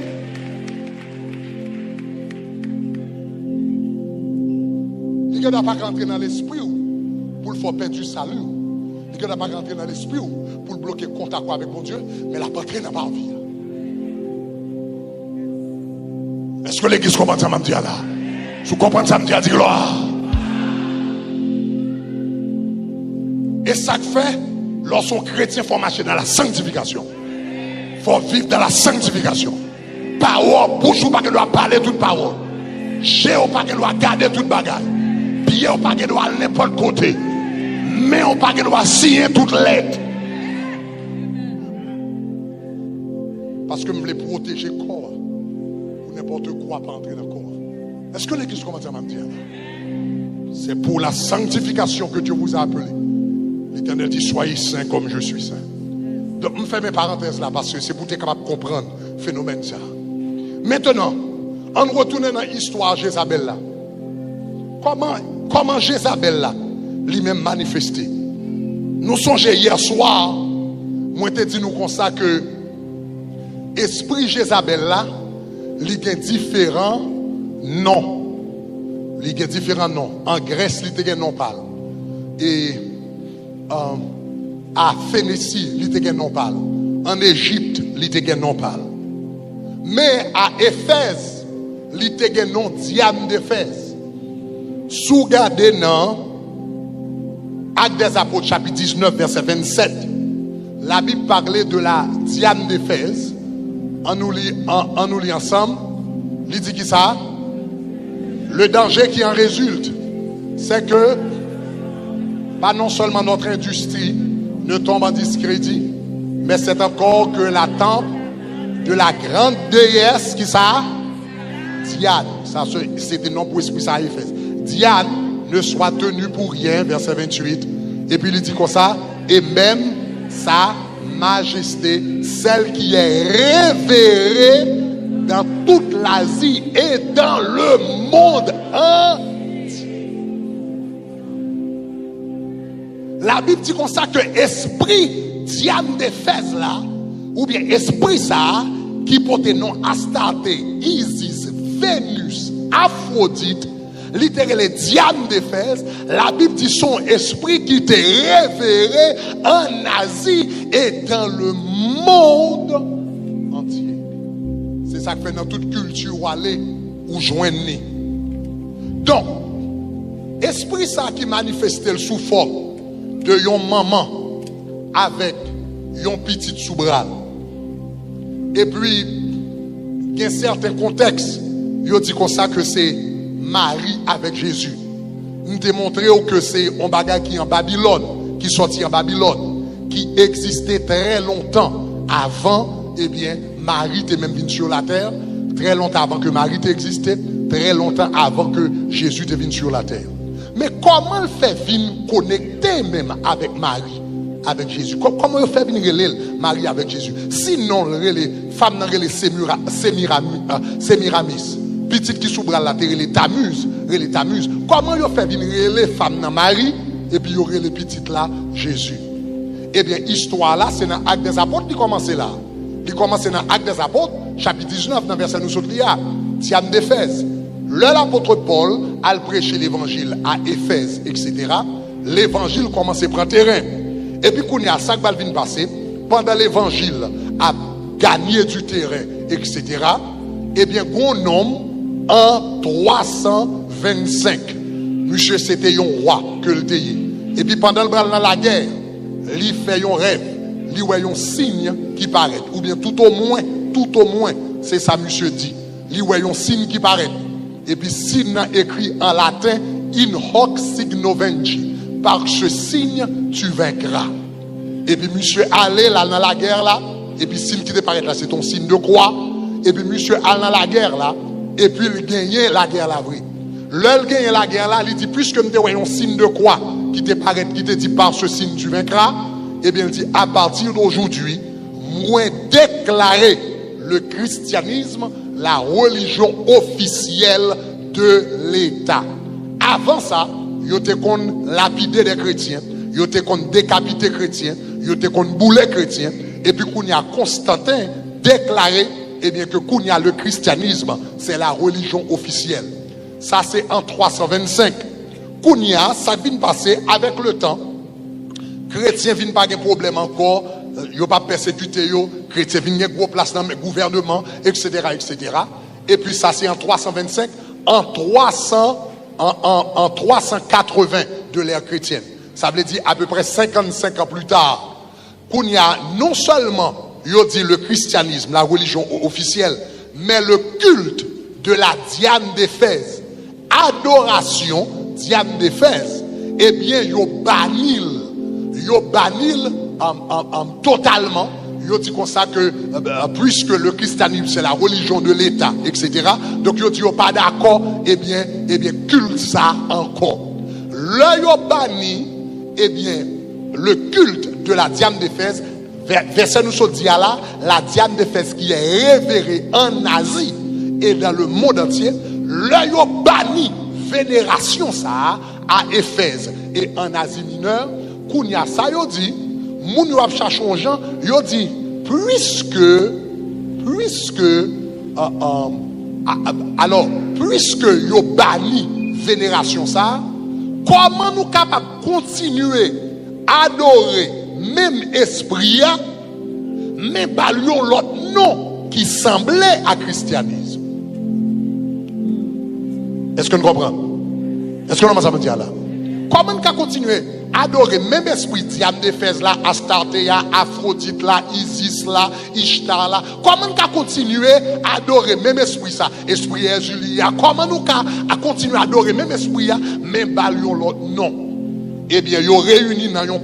Il ne doit pas rentrer dans l'esprit pour le faire perdre du salut. Il ne doit pas rentrer dans l'esprit pour bloquer le contact avec mon Dieu, mais la patrie n'a pas envie. Est-ce que l'église comprend ça, me là? Si vous comprenez ça, me dit gloire. Et ça fait, lorsqu'on chrétien faut marcher dans la sanctification. Il faut vivre dans la sanctification. Parole, bouche ou pas qu'elle doit parler toute parole. J'ai ou pas qu'elle doit garder toute bagaille. Pied ou pas qu'elle doit aller n'importe côté. Mais ou pas qu'elle doit signer toute lettre. Parce que je voulais protéger le corps. Ou n'importe quoi pas entrer dans le corps. Est-ce que l'église commence à me dire? C'est pour la sanctification que Dieu vous a appelé. L'Éternel dit, soyez saints comme je suis saint. Donc, je fais mes parenthèses là parce que c'est pour être capable de comprendre le phénomène ça. Maintenant, on retourne dans l'histoire de Jézabel là. Comment Jézabel là, lui-même manifesté? Nous songeons hier soir, moi te dit nous comme ça que esprit Jézabel là, il est différent non. Il y a différents noms. En Grèce, il y a un nom parle. Et à Phénicie, il y a un nom parle. En Égypte, il y a un nom parle. Mais à Éphèse, il y a un nom Diane d'Éphèse. Sous regardez dans Actes des Apôtres, chapitre 19, verset 27, la Bible parlait de la Diane d'Éphèse. On nous lit ensemble. Il dit qui ça? Le danger qui en résulte, c'est que pas non seulement notre industrie ne tombe en discrédit, mais c'est encore que la temple de la grande déesse qui ça? Diane. Ça, c'était non pour esprit ça à Éphèse. Diane ne soit tenue pour rien, verset 28. Et puis il dit comme ça, et même sa majesté, celle qui est révérée dans toute l'Asie et dans le monde entier. La Bible dit comme ça que esprit Diane d'Éphèse là, ou bien esprit ça, qui porte nom Astarté, Isis, Vénus, Aphrodite, littéralement Diane d'Éphèse, la Bible dit son esprit qui était révéré en Asie et dans le monde entier. C'est ça que fait dans toute culture où aller ou joindre. Donc, esprit ça qui manifestait sous forme de yon maman avec yon petite sous bras. Et puis, il y a un certain contexte, il dit comme ça que c'est Marie avec Jésus. Nous démontrons que c'est un bagage qui est en Babylone, qui sortit en Babylone, qui existait très longtemps avant, eh bien, Marie était même venue sur la terre, très longtemps avant que Marie existait, très longtemps avant que Jésus était venu sur la terre. Mais comment le fait venir connecter même avec Marie, avec Jésus? Comment le fait venir Marie avec Jésus? Sinon, les femmes n'ont les Sémiramis. Petite qui s'ouvre la terre, les Tammuz. Comment il fait venir les femmes dans Marie et puis il y aurait les petites là, Jésus? Eh bien, histoire là, c'est dans l'Acte des Apôtres qui commence là. Il commence dans l'Acte des Apôtres, chapitre 19, dans verset nous sommes là. Diane d'Éphèse. L'apôtre Paul a prêché l'évangile à Éphèse, etc. L'évangile commence à prendre terrain. Et puis, quand il y a ça qui va passer, pendant l'évangile a gagné du terrain, etc. Eh bien, un homme en 325. Monsieur, c'était un roi que le pays. Et puis, pendant le bras dans la guerre, il fait un rêve, il voit un signe qui paraît. Ou bien, tout au moins, c'est ça, monsieur dit. Il voit un signe qui paraît. Et puis, signe écrit en latin, in hoc signo venci. Par ce signe, tu vaincras. Et puis, monsieur, allez là dans la guerre là. Et puis, signe qui te paraît là, c'est ton signe de croix. Et puis, monsieur, allez dans la guerre là. Et puis, il gagne la guerre là, vrai. L'heure gagne la guerre là, il dit, puisque tu as un signe de croix qui te paraît, qui te dit, par ce signe, tu vaincras. Et bien, il dit, à partir d'aujourd'hui, moi déclaré le christianisme la religion officielle de l'État. Avant ça, ils étaient qu'on lapidé des chrétiens, ils étaient qu'on décapité chrétiens, ils étaient qu'on boulé chrétiens, et puis qu'on y a Constantin déclaré, eh bien que qu'on y a le christianisme, c'est la religion officielle. Ça c'est en 325. Qu'on y a, ça vient passer avec le temps. Chrétiens viennent pas de problème encore, ils pas persécuté yo, chrétiens viennent de gros place dans le gouvernement, etc., etc. Et puis ça c'est en 325, en 380 de l'ère chrétienne. Ça veut dire à peu près 55 ans plus tard, qu'on y a non seulement, yo dit le christianisme, la religion officielle, mais le culte de la Diane d'Éphèse, adoration Diane d'Éphèse, eh bien yo banil totalement. Yo dit comme ça que puisque le christianisme c'est la religion de l'État, etc. Donc yo dit yo pas d'accord, eh bien culte ça encore. Le yo banni, eh bien le culte de la Diane d'Éphèse, verset nous so dit là, la Diane d'Éphèse qui est révérée en Asie et dans le monde entier, le yo banni vénération ça à Éphèse et en Asie mineure. Kounya ça yo dit moun yo ap cherche un gens yo dit puisque yo banni vénération ça, comment nous capable continuer à adorer même esprit mais pas l'autre nom qui semblait à christianisme? Est-ce que nous comprenons? Est-ce que nous avons dit là? Comment nous continuer à adorer même esprit Diane d'Éphèse là, Astartéa, Aphrodite là, Isis là, Ishtar là? Comment nous continuer à adorer même esprit ça, esprit Julia? Comment nous continuer à adorer même esprit là, même balion l'autre non? Eh bien, ils ont réuni dans un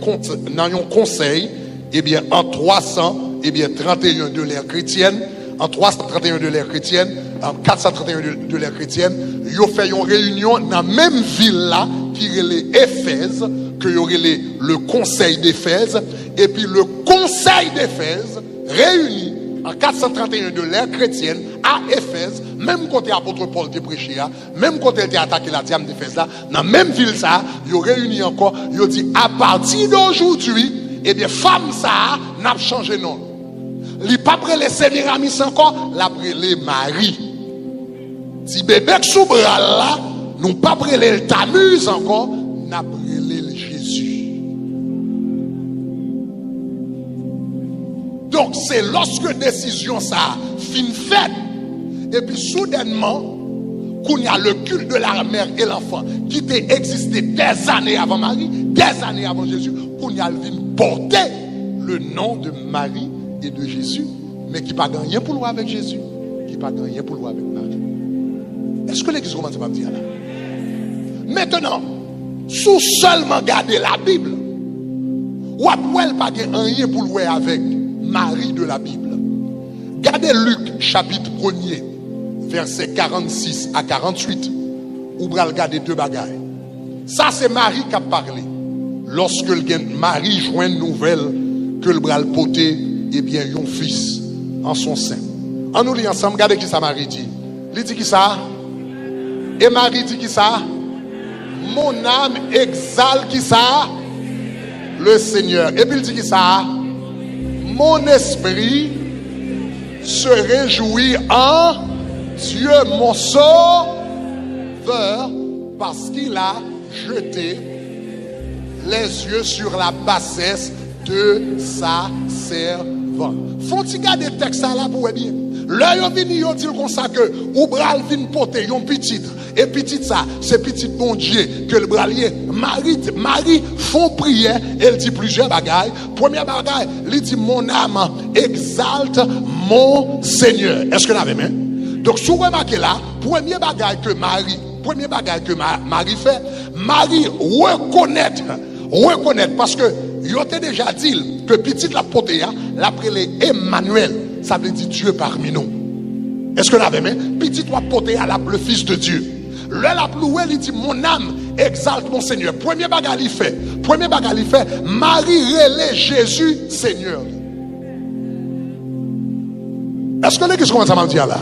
conseil, eh bien, en 331 de l'ère chrétienne, en 331 de l'ère chrétienne, en 431 de l'ère chrétienne, ils ont fait une réunion dans la même ville là, qui est Éphèse, que y aurait le conseil d'Éphèse, et puis le conseil d'Éphèse réuni en 431 de l'ère chrétienne à Éphèse, même quand l'apôtre Paul était prêché, même quand il était attaqué la Diane d'Éphèse là, dans la même ville ça, ils ont réuni encore, ils ont dit à partir d'aujourd'hui, eh bien, femme ça n'a pas changé non. Il n'a pas pris les Sémiramis encore, il a pris les Marie. Si bébé sous bras là, nous pas pris les Tammuz encore, n'a pris les Jésus. Donc c'est lorsque décision ça fin faite, et puis soudainement, qu'on y a le culte de la mère et l'enfant qui était existé des années avant Marie, des années avant Jésus, qu'on y a porté le nom de Marie et de Jésus, mais qui n'a pas gagné pour le avec Jésus, qui n'a pas gagné pour le avec Marie. Est-ce que l'église commence à me dire là? Maintenant, sous seulement garder la Bible, ou après pas rien pour le avec Marie de la Bible. Gardez Luc chapitre 1er, versets 46 à 48, ou bral garder deux bagailles. Ça c'est Marie qui a parlé. Lorsque Marie joint une nouvelle que le bral poté, eh bien, un fils en son sein. En nous lit ensemble, regardez qui ça Marie dit. Il dit qui ça? Et Marie dit qui ça? Mon âme exalte qui ça? Le Seigneur. Et puis il dit qui ça? Mon esprit se réjouit en Dieu mon sauveur parce qu'il a jeté les yeux sur la bassesse de sa servante. Faut-il garder le texte là pour dire? Là, ils viennent dire comme ça que ou bral vient porter yon petite et petite ça, c'est petite bon Dieu que le bralier Marie font prière, elle dit plusieurs bagailles. Première bagaille, elle dit mon âme exalte mon Seigneur. Est-ce que vous l'avez même? Donc, si vous remarquez là, premier bagaille que Marie fait, Marie reconnaît parce que il a déjà dit que petite la portée, l'appelé Emmanuel, ça veut dire Dieu parmi nous. Est-ce que vous l'avez même? Petite la portée à le fils de Dieu. La ploué, il dit mon âme exalte mon Seigneur. Premier bagage il fait, Marie relève Jésus Seigneur. Est-ce que l'église commence à me dire là?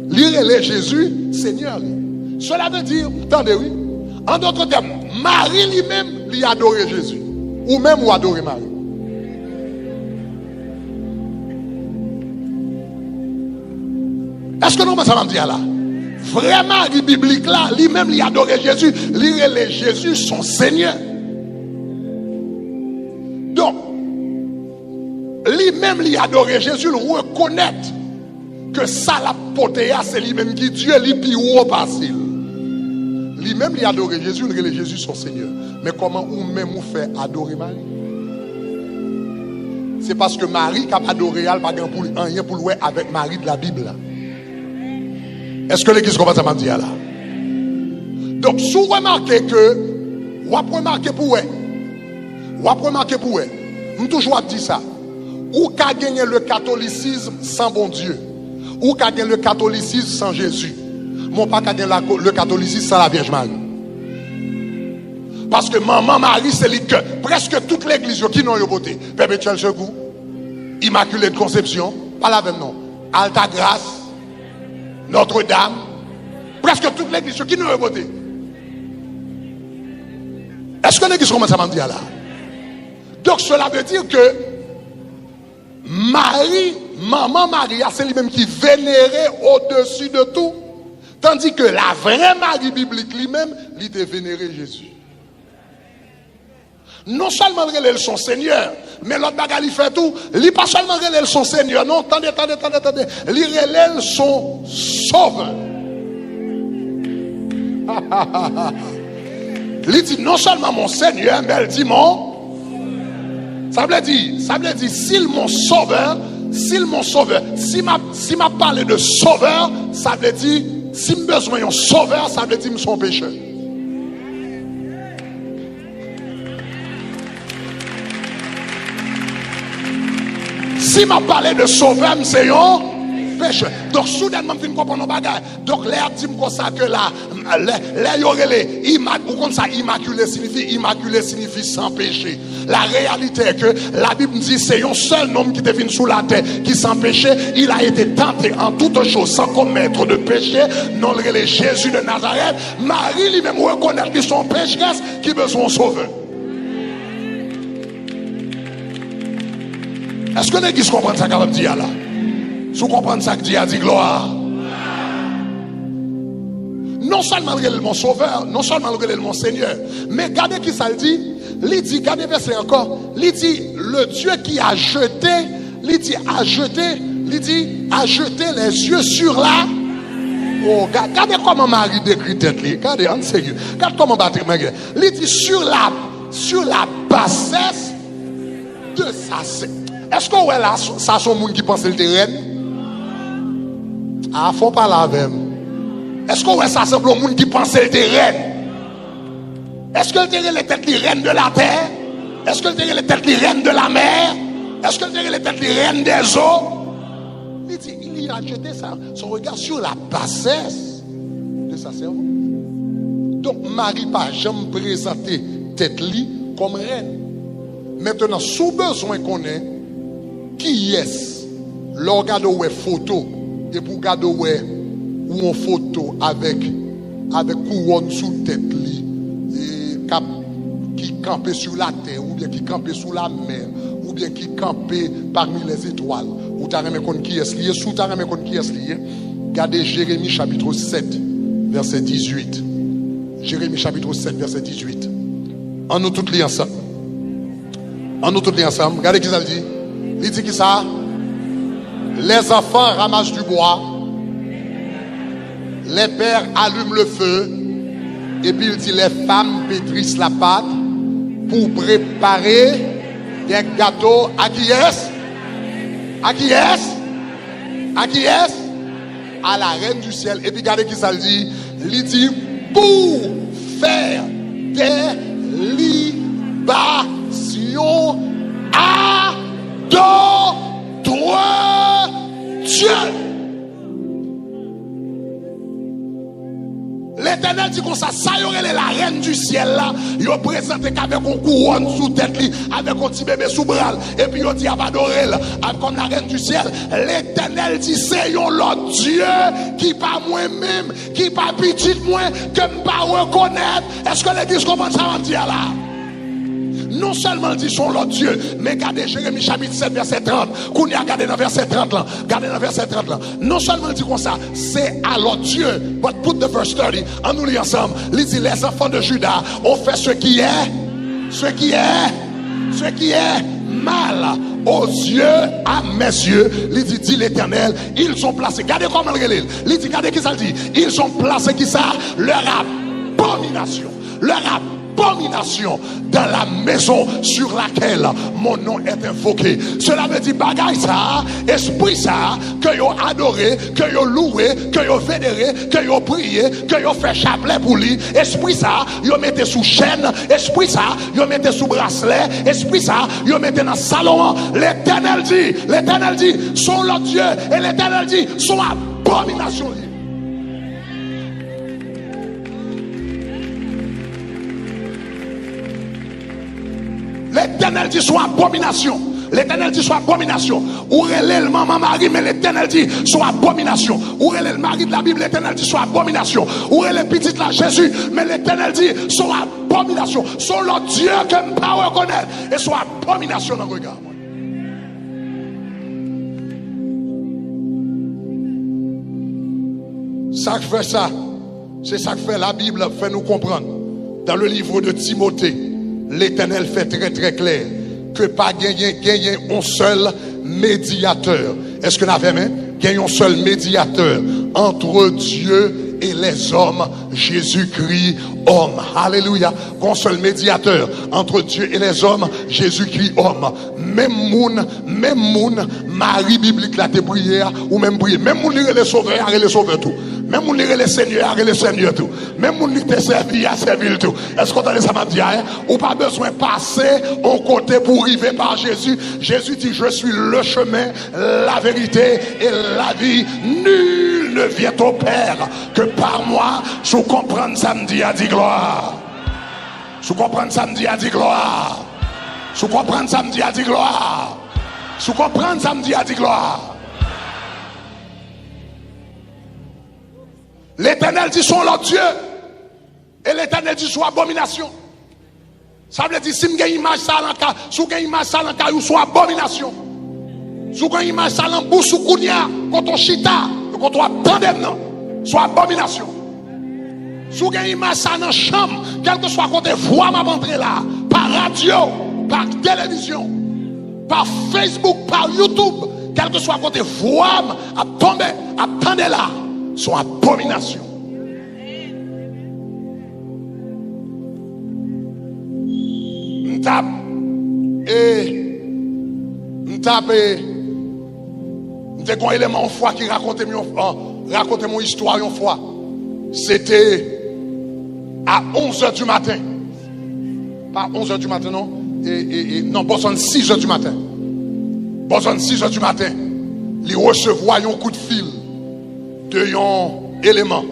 Lire Jésus, Seigneur. Cela veut dire, attendez, oui. En d'autres termes, Marie lui-même, lui adorait Jésus. Ou même ou adorer Marie. Est-ce que nous commençons à me dire là? Vraiment, le biblique là, lui-même, lui adorait Jésus. Lire Jésus, son Seigneur. Donc, lui-même, lui adorait Jésus, le reconnaître que ça la potéa, c'est lui-même qui Dieu, lui puis ou facile. Lui-même, lui adorait Jésus, le Jésus son Seigneur. Mais comment ou même vous fait adorer Marie? C'est parce que Marie qui a adoré, elle n'a pas rien pour louer avec Marie de la Bible. Est-ce que l'église commence à me dire là? Donc, si vous remarquez que, vous remarquez pour je toujours dit ça. Ou qu'a gagné le catholicisme sans bon Dieu, ou qu'a gagné le catholicisme sans Jésus. Mon pas qu'a gagné le catholicisme sans la Vierge Marie. Parce que maman Marie, c'est que presque toute l'église qui n'ont pas voté. Perpétuel Secours, Immaculée de Conception, pas la même nom. Alta Grâce, Notre-Dame, presque toute l'église qui n'ont pas voté. Est-ce que l'église commence à m'en dire là? Donc cela veut dire que Marie, maman Maria, c'est lui-même qui vénérait au-dessus de tout. Tandis que la vraie Marie biblique lui-même, lui était vénéré Jésus. Non seulement elle son Seigneur, mais l'autre bagarre il fait tout. Il pas seulement elle son Seigneur, non, attendez. Il relève son Sauveur. Il dit non seulement mon Seigneur, mais elle dit mon. Ça veut dire, s'il mon Sauveur, si m'a parlé de Sauveur, ça veut dire, si m'a besoin d'un Sauveur, ça veut dire son pécheur. Si m'a parlé de Sauveur, c'est un pécheur. Donc, soudainement, je comprends nos bagages. Donc, l'air dit comme ça que là, l'air y aurait les immaculé signifie sans péché. La réalité est que la Bible dit c'est un seul homme qui est venu sous la terre qui sans péché, il a été tenté en toutes choses sans commettre de péché, non le Jésus de Nazareth. Marie lui-même reconnaît que son pécheresse qui besoin de sauveur. Est-ce que l'église comprend ça qu'il dit là? Si vous comprenez ça que Dieu a dit gloire. Non seulement il est mon sauveur, non seulement il est mon Seigneur, mais regardez qui ça le dit. Il dit, regardez verset encore, il dit le Dieu qui a jeté, il dit a jeté les yeux sur la. Oh, regardez comment Marie décrit tête. Regardez en sérieux. Regardez comment battre Marie. Il dit sur la bassesse de sa. Est-ce qu'on voit là, ça sont gens qui pensent que c'est reine? Ah, faut pas la même. Est-ce qu'on voit ça simplement gens qui pensent que c'est reine? Est-ce qu'elle était les têtes les reines de la terre? Est-ce qu'elle était les têtes les reines de la mer? Est-ce qu'elle était les têtes les reines des eaux? Il dit, il a jeté son regard sur la bassesse de sa servante. Donc Marie n'a jamais présenté tête li comme reine. Maintenant, sous besoin qu'on ait, qui est-ce? L'on regarde une photo et pour regarder une photo avec couronne sous tête li, qui campait sur la terre, ou bien qui campait sous la mer, ou bien qui campait parmi les étoiles. Ou t'as remis compte qui est lié, sous t'as remis compte qui est lié. Regardez Jérémie chapitre 7, verset 18. Jérémie chapitre 7, verset 18. En nous tous liés ensemble. Regardez qui ça dit. Il dit qui ça? Les enfants ramassent du bois. Les pères allument le feu. Et puis il dit les femmes pétrissent la pâte pour préparer des gâteaux. À qui est-ce? À qui est-ce? À qui est-ce? À la reine du ciel. Et puis regardez qui ça dit. Il dit pour faire des libations à d'autres dieux. Les l'Éternel dit comme ça y aurait la reine du ciel là, il présente avec un couronne sous tête, avec un petit bébé sous bras, et puis il dit à adorer comme la reine du ciel. L'Éternel dit c'est l'autre Dieu qui pas moi-même, qui pas petit moi, que me pas reconnaître. Est-ce que l'Église comprend ça en dire là? Non seulement dit son l'autre Dieu, mais regardez Jérémie chapitre 7 verset 30. Qu'on y a regardé dans verset 30 là. Regardez dans verset 30 là. Non seulement dit comme ça, c'est à l'autre Dieu. But put the verse 30. En nous lit ensemble. Il dit les enfants de Juda ont fait ce qui est mal aux yeux, à mes yeux. Il dit l'Éternel, ils sont placés. Regardez comment il dit. Il dit, regardez qui ça dit. Ils sont placés qui ça? Leur abomination. Leur abomination dans la maison sur laquelle mon nom est invoqué. Cela veut dire bagaille ça, esprit ça, que yo adoré, que yo loué, que yo vénéré, que yo prié, que yo fait chapelet pour lui. Esprit ça, yo mettez sous chaîne. Esprit ça, yo mettez sous bracelet. Esprit ça, yo mettez dans salon. L'Éternel dit, son leur Dieu, et l'Éternel dit, son abomination. L'Éternel dit soit abomination. L'Éternel dit soit abomination. Ou relève le maman Marie, mais l'Éternel dit soit abomination. Ou relève le mari de la Bible, l'Éternel dit soit abomination. Ou relève le petit là Jésus, mais l'Éternel dit soit abomination. Soit le Dieu que je ne peux pas reconnaître. Et soit abomination dans le regard. Ça qui fait ça, c'est ça que fait la Bible, fait nous comprendre. Dans le livre de Timothée, l'Éternel fait très très clair que pas gagner un seul médiateur. Est-ce que nous avons gagné un seul médiateur entre Dieu et les hommes, Jésus-Christ homme. Alléluia. Un seul médiateur entre Dieu et les hommes, Jésus-Christ homme. Même moun, Marie biblique la te prière ou même prier. Même moun lire les sauveurs, les sauveurs tout. Même moun lire les seigneurs, les seigneurs tout. Même moun qui te servi à servir tout. Est-ce qu'on a ça m'a dit hein? Ou pas besoin de passer au côté pour arriver par Jésus. Jésus dit je suis le chemin, la vérité et la vie. Nul ne vient au Père que par moi. Sous comprendre samedi a dit gloire. Sous comprendre samedi a dit gloire. Sous comprendre samedi a dit gloire. Sous comprendre samedi a dit gloire. L'Éternel dit son leur Dieu. Et l'Éternel dit son abomination. Ça veut dire si vous avez une image ça dans le cas, si vous avez une image ça dans le cas, vous soit abomination. Si vous avez une image ça dans le bouche ou kounia, quand on chita, quand on attendait non, soit abomination. Si vous avez une image ça dans la chambre, quel que soit côté voix m'a entré là, par radio, par télévision, par Facebook, par YouTube, quel que soit côté voix à tomber, attendez là, soit abomination. M'tape m'te un élément en foi qui racontait mon histoire une fois. C'était à 11h du matin. Pas 11h du matin, non. Non, besoin 6h du matin. Besoin 6h du matin. Il recevoir un coup de fil de un élément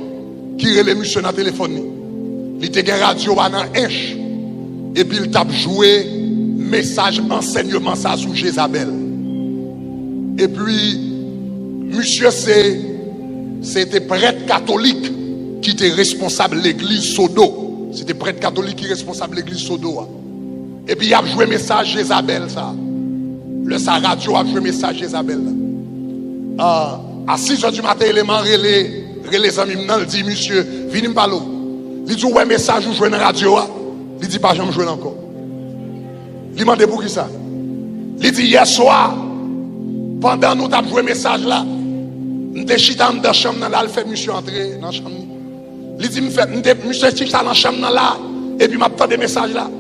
qui relève monsieur dans le téléphone. Il était en radio dans H. Et puis il t'a joué message enseignement ça sur Jézabel. Et puis monsieur c'était prêtre catholique qui était responsable de l'église Sodo. C'était prêtre catholique qui était responsable de l'église Sodo. Et puis il a joué message Jézabel ça. Sa radio a joué message Jézabel. À 6h du matin, l'élément relais les amis il dit monsieur, venez me parler. Il dit ouais message ou joué dans la radio. Il dit pas jamais jouer encore. Il m'a demandé pour qui ça. Il dit hier soir pendant nous avons joué message là, nous avons chita dans la chambre là, il fait monsieur entrer dans la chambre. Il dit monsieur chita dans la chambre là et puis m'a entendu des messages là.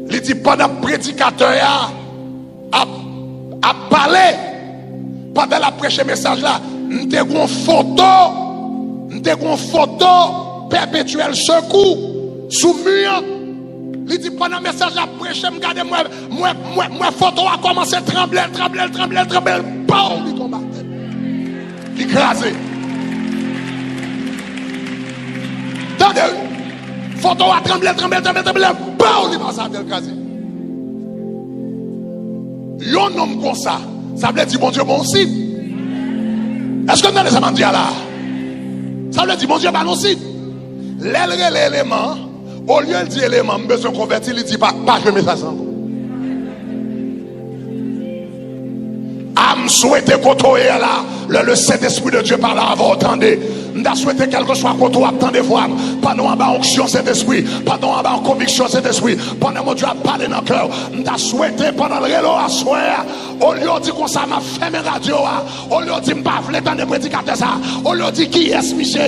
Il dit pendant prédicateur a parlé pendant la prêche message là, nous avons une photo perpétuelle secours sous mur. Il dit pendant le message la prêche, regardez moi photo a commencé à trembler, bon, il tombe. Il crasé. Dans Attendez, photo a tremblé, bon, il passe à tel casier. Yon homme comme ça veut dire bon Dieu bon aussi. Est-ce que vous avez ça dit là? Ça veut dire bon Dieu pas non si. L'élément, au lieu de dire élément, besoin de convertir, il dit pas je mets ça sans. Am souhaité côtoyer là, le Saint-Esprit de Dieu par là avant entendez. Nous souhaité quelque chose côté attendez voir. Pendant en bas onction Saint-Esprit, pendant en bas conviction Saint-Esprit, pendant mon Dieu a parlé dans le cœur. Nous souhaité pendant le rélo à soir, au lieu de dire qu'on ça m'a fait mes radio, au lieu de dire pas vle dans des prédicateurs ça, au lieu de dire qui est monsieur,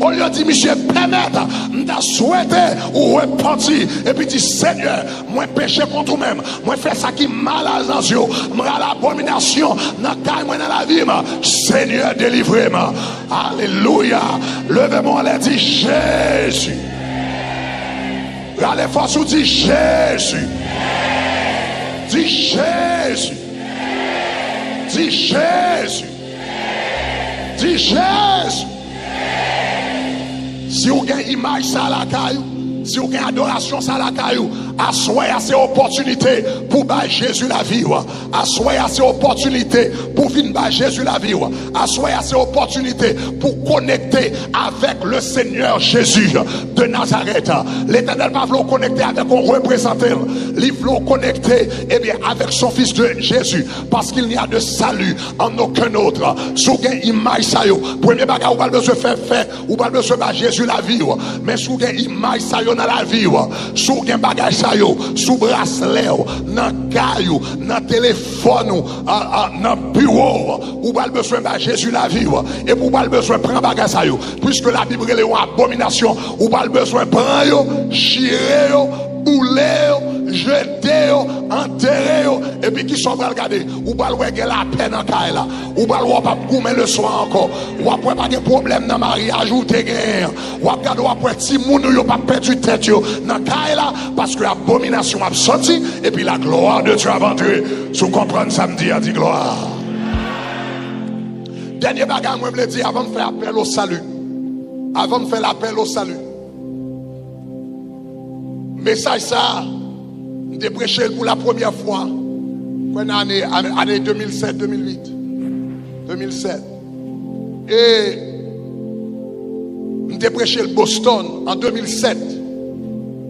au lieu de dire monsieur permettre, nous souhaité ou repentir et puis dire Seigneur, moi péché contre moi-même, moi fait ça qui mal à Zanzio, moi l'abomination dans la vie, Seigneur, délivrez-moi. Alléluia. Levez-moi, allez, dit Jésus. Allez, force, ou dit Jésus. Dis Jésus. Dis Jésus. Dis Jésus. Si vous avez une image, ça la caillou. Si vous avez une adoration, ça la caillou. Assoyez à ces opportunités pour battre Jésus la vie. Assoyez à ces opportunités pour venir battre Jésus la vie. Assoyez à ces opportunités pour connecter avec le Seigneur Jésus de Nazareth. L'Éternel va vous connecter avec un représentant. Il va connecter avec son fils de Jésus. Parce qu'il n'y a de salut en aucun autre. Si vous avez une image, ça y est. Premier bagage, vous allez se faire, vous allez se battre Jésus la vie. Mais si vous avez une image, ça y est dans la vie. Si vous avez un bagage, sous bracelet, dans caillou, dans téléphone, dans bureau, ou pas besoin de Jésus la vie, et vous pas besoin de prendre bagage ça, puisque la Bible est une abomination, ou pas besoin de prendre, chier, bouler, jeter, enterrer, et puis qui sont pas regarder, ou pas le la peine en caille là, ou pas pas coumer le soir encore, ou après pas de problème dans le mariage, ou t'es gagné, ou après petit moun ou pas perdu tête dans caille là, parce que l'abomination a sorti, et puis la gloire de Dieu a vendu. Si vous comprenez samedi, a dit gloire. Dernier bagage, moi je veux dire, avant de faire appel au salut, avant de faire l'appel au salut, message ça, je prêché pour la première fois, année 2007-2008. 2007. Et je prêché le Boston en 2007.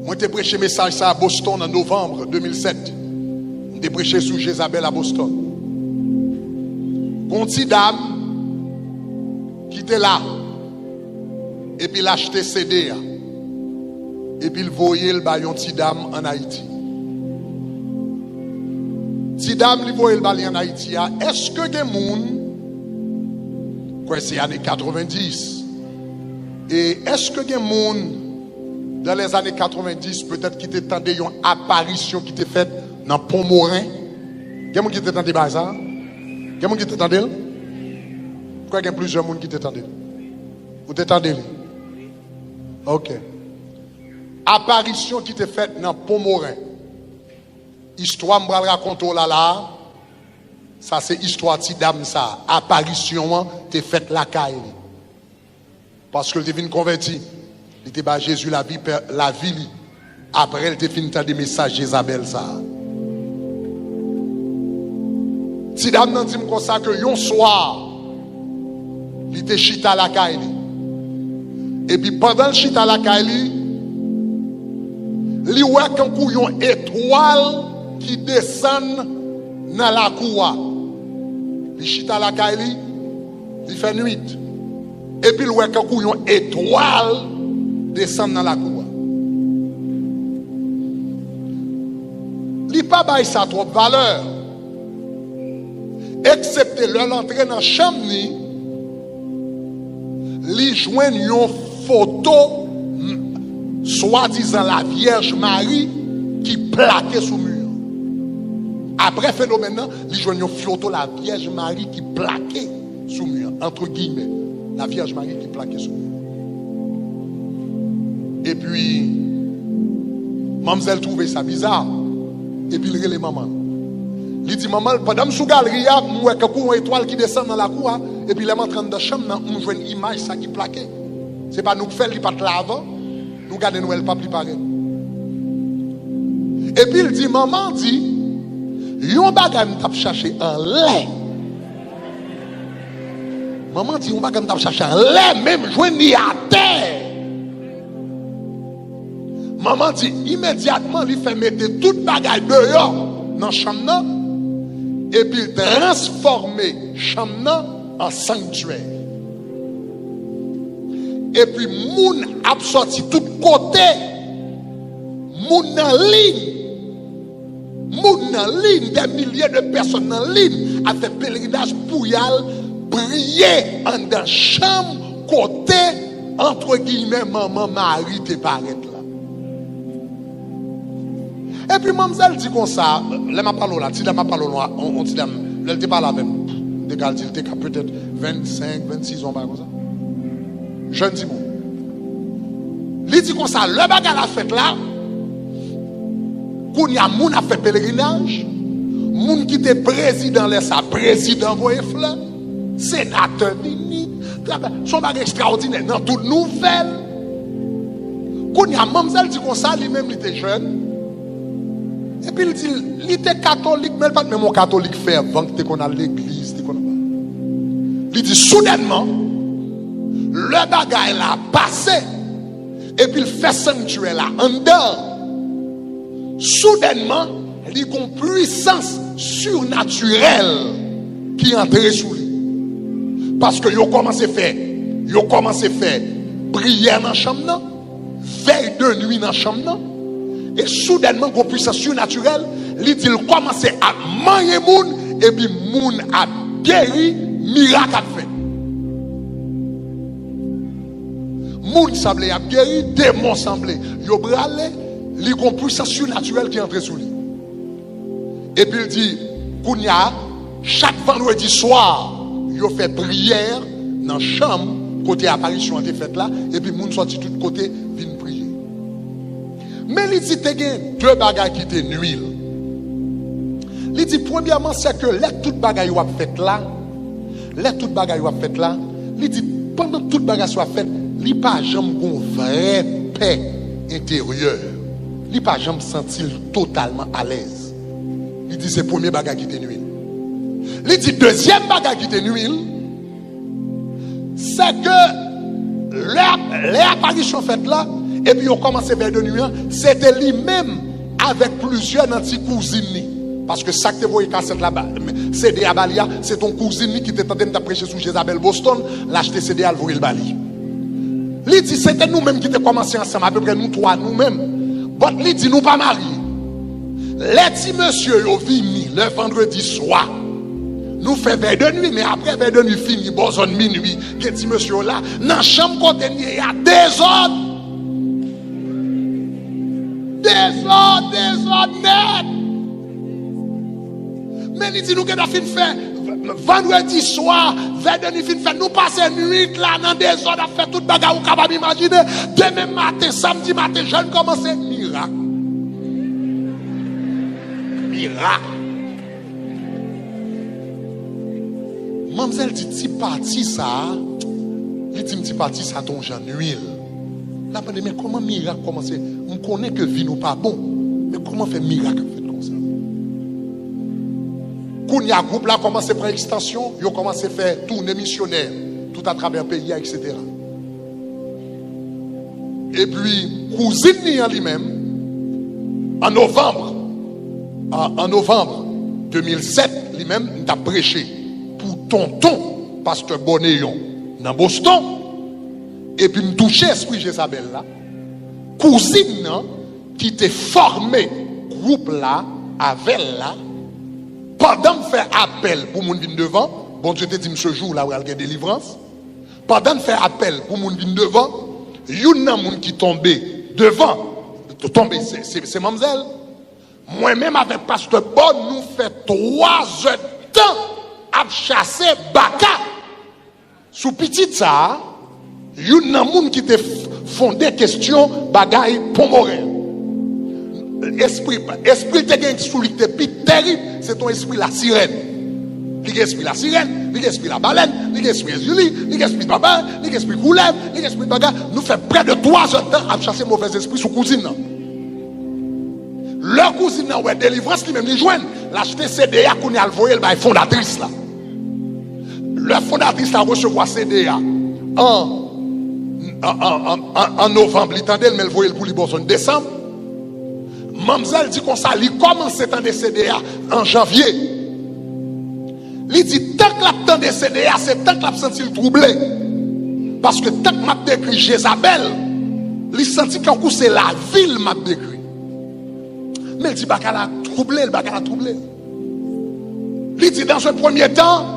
Moi, j'ai prêché le message ça à Boston en novembre 2007. J'ai prêché sous Jézabel à Boston. Une petite dame qui était là. Et puis il a acheté CD. Et puis il voyait le baillon petite dame en Haïti. Petite dame, il voyait le baillon en Haïti. Est-ce que des gens, quoi, c'est les années 90, et est-ce que des gens, dans les années 90, peut-être qui t'attendaient une apparition qui était faite dans Pont-Morin? Il y a des gens qui t'attendaient par ça? Il y a des gens qui t'attendaient? Pourquoi il y a plusieurs gens qui t'attendaient? Vous t'attendez? Ok. Apparition qui était faite dans Pont-Morin. Histoire, je vais raconter là. Ça, c'est histoire de dame, ça. Apparition, t'es faite la caille. Parce que tu es venu converti. Il était bas Jésus la vie. Après, elle était fini des messages Jézabel, ça. Si dame nan dit comme ça que yon soir, il était chita la caille. Et puis pendant le chita la caille, il voit qu'un coup yon étoile qui descend dans la cour. Il chita la caille, il fait nuit. Et puis il voit qu'un coup yon étoile descend dans la cour. Il pas bail ça trop de valeur. Excepté l'entrée dans la chambre, il joint une photo, soi-disant la Vierge Marie, qui plaquait sous le mur. Après phénomène, il joint une photo la Vierge Marie qui plaquait sous le mur, entre guillemets. La Vierge Marie qui plaquait sous le mur. Et puis, mademoiselle trouvait ça bizarre. Et puis, il relève maman. Il dit, maman, pendant que je suis galerie, je vois une étoile qui descend dans la cour. Et puis, il est en train de chambre, je vois une image ça qui plaquait. Ce n'est pas nous qui faisons, il pas de l'avant. nous gardons Noël pas plus pareil. Et puis il dit, maman dit, yon bagay m'tap chercher en lait. Maman dit, yon bagay m'tap chercher en lait, même joindre à terre. Maman dit, immédiatement, il fait mettre toute bagay dehors dans la chambre, et puis transformer la chambre en sanctuaire. Et puis, moun a sorti tout côté, moun en ligne. Moun en ligne, des milliers de personnes en ligne, a fait pèlerinage pour y aller prier en dans chambre, côté, entre guillemets, maman Marie te paraît là. Et puis, mademoiselle dit comme ça, là, ma parole là, si là, ma parole là, on dit là, elle te parle avec nous. Dégal, il était peut-être 25, 26 ans, comme ça. Jeune dit bon. Il dit comme ça, le bagage la fête là, qu'on y a moun a fait pèlerinage, moun qui était président là, ça président voyez fleur, sénateur vini, son bagage extraordinaire dans toute nouvelle. Qu'on y a mademoiselle dit comme ça, lui-même il était jeune. Et puis il dit, il était catholique, mais pas même un catholique fervent, qu'on a l'église, il dit soudainement, le bagage l'a passé, et puis il fait sanctuaire là, en dedans. Soudainement, il y a une puissance surnaturelle qui est entrée sous lui. Parce que il a commencé à faire prière dans la chambre, veille de nuit dans la chambre, et soudainement, une puissance surnaturelle, il commence à manger moun, et puis moun a guéri, miracle a fait. Moun semblait a guéri, démon semblait. Yo bralé, li gon puissance surnaturelle qui est entrée sous lui. Et puis il dit, Kounia, chaque vendredi soir, yo fait prière dans la chambre, côté apparition a été faite là, et puis moun sorti tout côté, vient prier. Mais il dit, te gen deux bagages qui te nuisent. Il dit, premièrement, c'est que les toutes bagages yo a fait là, il dit, pendant toute bagages soit faite, il n'y a pas jamais une vraie paix intérieure. Il n'y a pas jamais senti totalement à l'aise. Il dit c'est le premier bagage qui te nuit. Il dit deuxième bagage qui te nuit, c'est que l'apparition faite là, et puis on commence vers de nuit, c'était lui-même avec plusieurs anti-cousines. Parce que ça que tu vois, cassette là-bas, CD à Balia, c'est ton cousine qui était en train de prêcher sur Jézabel Boston, l'acheter CD à le Bali. Il dit, c'était nous-mêmes qui avons commencé ensemble, à peu près nous trois, nous-mêmes. Bon, il dit, nous pas mariés. Les petits monsieur, ils viennent le vendredi soir. Nous faisons vers de nuit, mais après vers de nuit fini, bon, zone minuit, les petits monsieur là, dans la chambre côté, il y a des ordres. Des ordres net. Mais il dit, nous avons fait vendredi soir, vers de nuit, nous passons nuit là, dans des ordres, à faire toute bagarre, vous pouvez imaginer. Demain matin, samedi matin, je ne commence miracle. Miracle. Mademoiselle dit, petit parti ça, il dit, petit parti ça, ton Jean huile. Là, mais comment miracle commence? On connaît que vie nous pas bon, mais comment faire miracle fait comme ça? Quand il y a un groupe là, commence à prendre extension, ils ont commencé à faire tourner missionnaire, tout à travers le pays, etc. Et puis, cousine lui-même, en novembre 2007, lui-même, il a prêché pour tonton, pasteur Bonéon, dans Boston, et puis il touché l'esprit Jézabel là, cousine qui était formé, groupe là, avec là, pendant de faire appel pour moun vin devant, bon Dieu te dit ce jour là où il y a délivrance, pendant de faire appel pour moun vin devant, yon nan moun qui tombé devant, c'est mademoiselle. Moi-même avec pasteur Bon, nous fait 3 heures de temps à chasser baka. Sous petit ça, yon nan moun qui te fondé question bagay pomorel. Esprit te gen sous lui te pi terrible, c'est ton esprit la sirène. il esprit la sirène, il esprit la baleine, il esprit Julie, il esprit papa, il esprit couleuvre, il esprit bagarre. Nous faisons près de 3 heures de temps à chasser mauvais esprit sous cousine. Leur cousine, ouais, délivrance, lui-même, les joignent. L'acheter CDA qu'on a envoyé la fondatrice là. La fondatrice a recevoir CDA en novembre, il tendait, mais elle voyait pour lui en décembre. Mamzelle dit qu'on ça, il commence à des CDA en janvier. Il dit tant que l'absence des CDA, c'est tant que l'absence il troublé. Parce que tant que m'a décrit Jézabel, il sentit qu'en c'est la ville m'a décrit. Mais il dit bah qu'elle a troublé, il dit dans ce premier temps,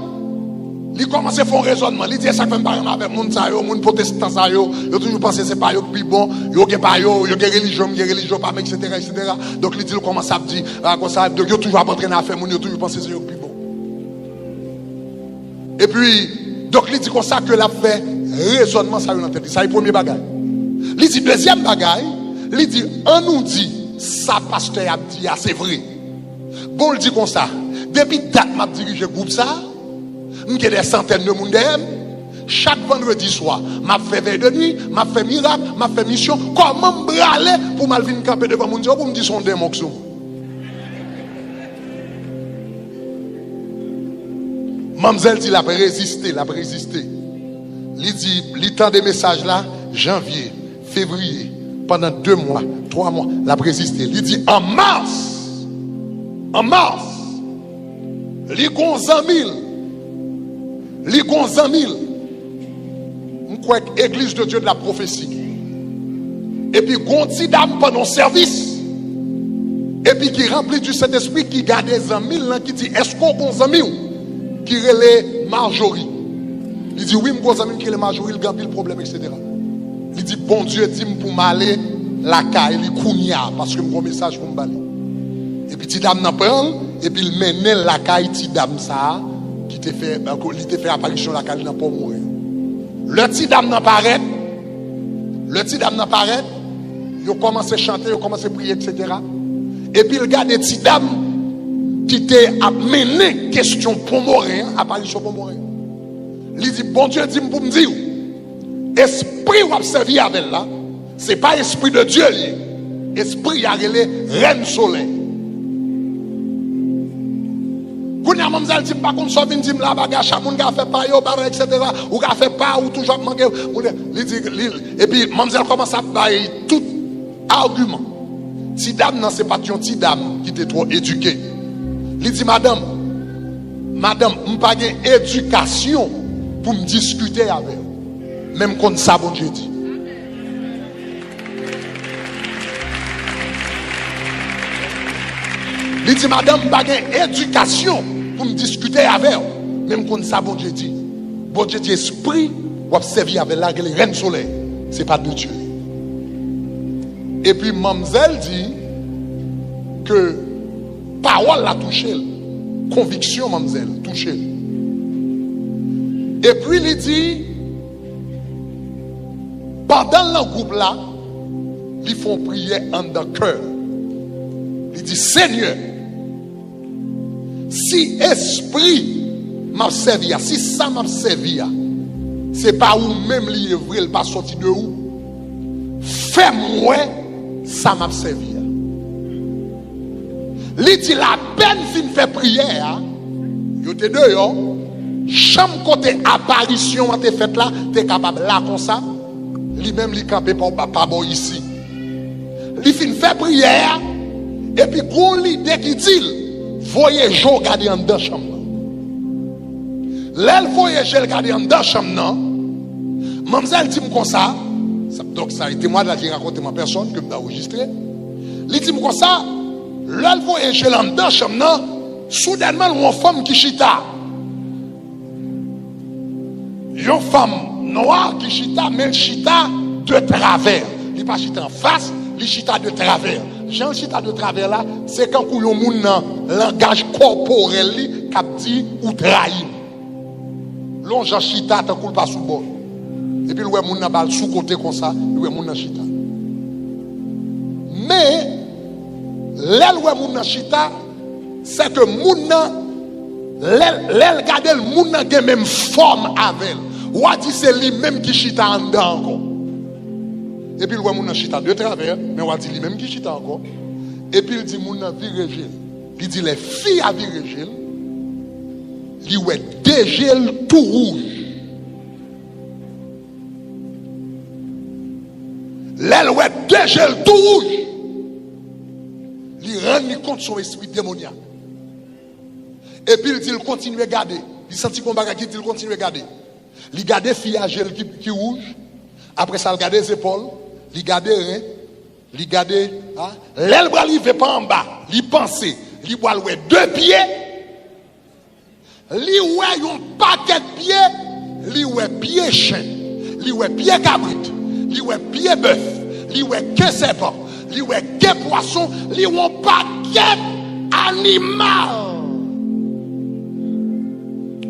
il commence à faire un raisonnement. Il dit ça fait pas avec mon ça yo, mon protestant ça yo, toujours penser c'est pas yo plus bon, yo pas yo religion pas etc. Donc il dit il commence à dire comme ça donc yo toujours entraîner à faire mon yo toujours penser c'est yo plus bon. Et puis donc il dit comme ça que l'a fait raisonnement ça dans tête. Ça est premier bagage. Il dit deuxième bagage, il dit on nous dit ça pasteur a dit c'est vrai. Bon il dit comme ça. Depuis date m'a dirigé groupe ça. J'ai des centaines de monde. Chaque vendredi soir, m'a fait veille de nuit, m'a fait miracle, m'a fait mission. Comment me braler pour mal venir camper devant mon Dieu pour me dire son démon. Mamzelle dit la résister. Il dit, il tend des messages là, janvier, février, pendant 2 mois, 3 mois, la résister. Il dit en mars, il gon 100 000. Li gon 100 000. Je crois que l'église de Dieu de la prophétie. Et puis gon ti dame pendant service. Et puis qui remplit du Saint-Esprit qui garde 100 000 là qui dit est-ce qu'on gon 100 000 qui relève Marjorie. Il dit oui m'gon 100 000 qui relève Marjorie, il gagne le problème etc. Il dit bon Dieu dit pour m'aller la caille li kounya parce que mon message pour me baler. Et puis ti dame n'a prend et puis il mène la caille ti dame ça. Il te fait apparition la caline pour mourir. Le petit dame n'apparaît. Il commence à chanter, il commence à prier, etc. Et puis il regarde des petits dames qui t'ont amené question pour mourir, apparition pour mourir. Il dit, bon Dieu, dis-moi pour me dire, esprit ou observé avec là, c'est pas esprit de Dieu, esprit a relé reine soleil. Quand on a dit pas qu'on soit venu dire la bagarre, chaque monde a fait pas yo, etc. Ou a fait pas ou toujours manqué. Et puis mademoiselle commence à bailler tout argument. Si dame non c'est pas ton petit dame qui était trop éduquée. Il dit madame, on pas gain éducation pour me discuter avec. Même quand ça bon Dieu dit. Il dit madame, je n'ai pas d'éducation pour me discuter avec elle. Même quand ça, bon Dieu dit. Bon Dieu dit, esprit, ou observer avec la reine soleil. Ce n'est pas de Dieu. Et puis, mademoiselle dit que parole l'a touché. Conviction, mademoiselle, touché. Et puis, il dit, pendant le groupe là, ils font prier en de cœur. Il dit, Seigneur, si esprit m'a servi, si ça m'a servi, c'est pas où même li vrai, il pas sorti de où. Fais-moi, ça m'a servi. Il dit, la peine si me fait prière, yo te deux yo, chaque côté apparition a été faite là, tu es capable là comme ça, lui-même li campé pas bon ici. Il fin fait prière. Et puis, quand l'idée qui dit, voyez-je regarder en dedans chambre. Là, voyez-je regarder en dedans chambre. Mademoiselle dit comme ça. Donc, ça a été moi qui ai raconté ma personne que je vais enregistrer. Il dit comme ça. Là, voyez-je en dedans chambre. Soudainement, une femme qui chita. Une femme noire qui chita, mais elle chita de travers. Il n'est pas chita en face, il chita de travers. Jean chita de travers là, c'est quand il y a un langage corporel qui dit ou trahit. L'on Jean chita tant qu'il pas sous bord. Et puis le moun nan bal sous côté comme ça, le moun nan chita. Mais là le moun nan chita, c'est que moun nan L'elle gade le moun nan gen même forme avec. Ou a dit c'est lui-même qui chita en dedans encore. Et puis le moun nan chita de travers, mais on a dit lui-même qui chita encore. Et puis il dit moun nan virégile. Il dit les filles à virégile. Il ouais dégel tout rouge. L'elle ouais dégel tout rouge. Il rend compte son esprit démoniaque. Et puis il dit, il continue à garder. Il sentit qu'on va il continue à garder. Il garde fille à gel qui rouge. Après ça, il garde ses épaules. Il garde rien. Il garde. L'aile bras, il ne fait pas en bas. Il pense. Il voit deux pieds. Il voit un paquet de pieds. Il voit pied chien. Il voit pied cabrit. Il voit pied bœuf. Il voit que serpent. Il voit que poisson. Il voit un paquet animal.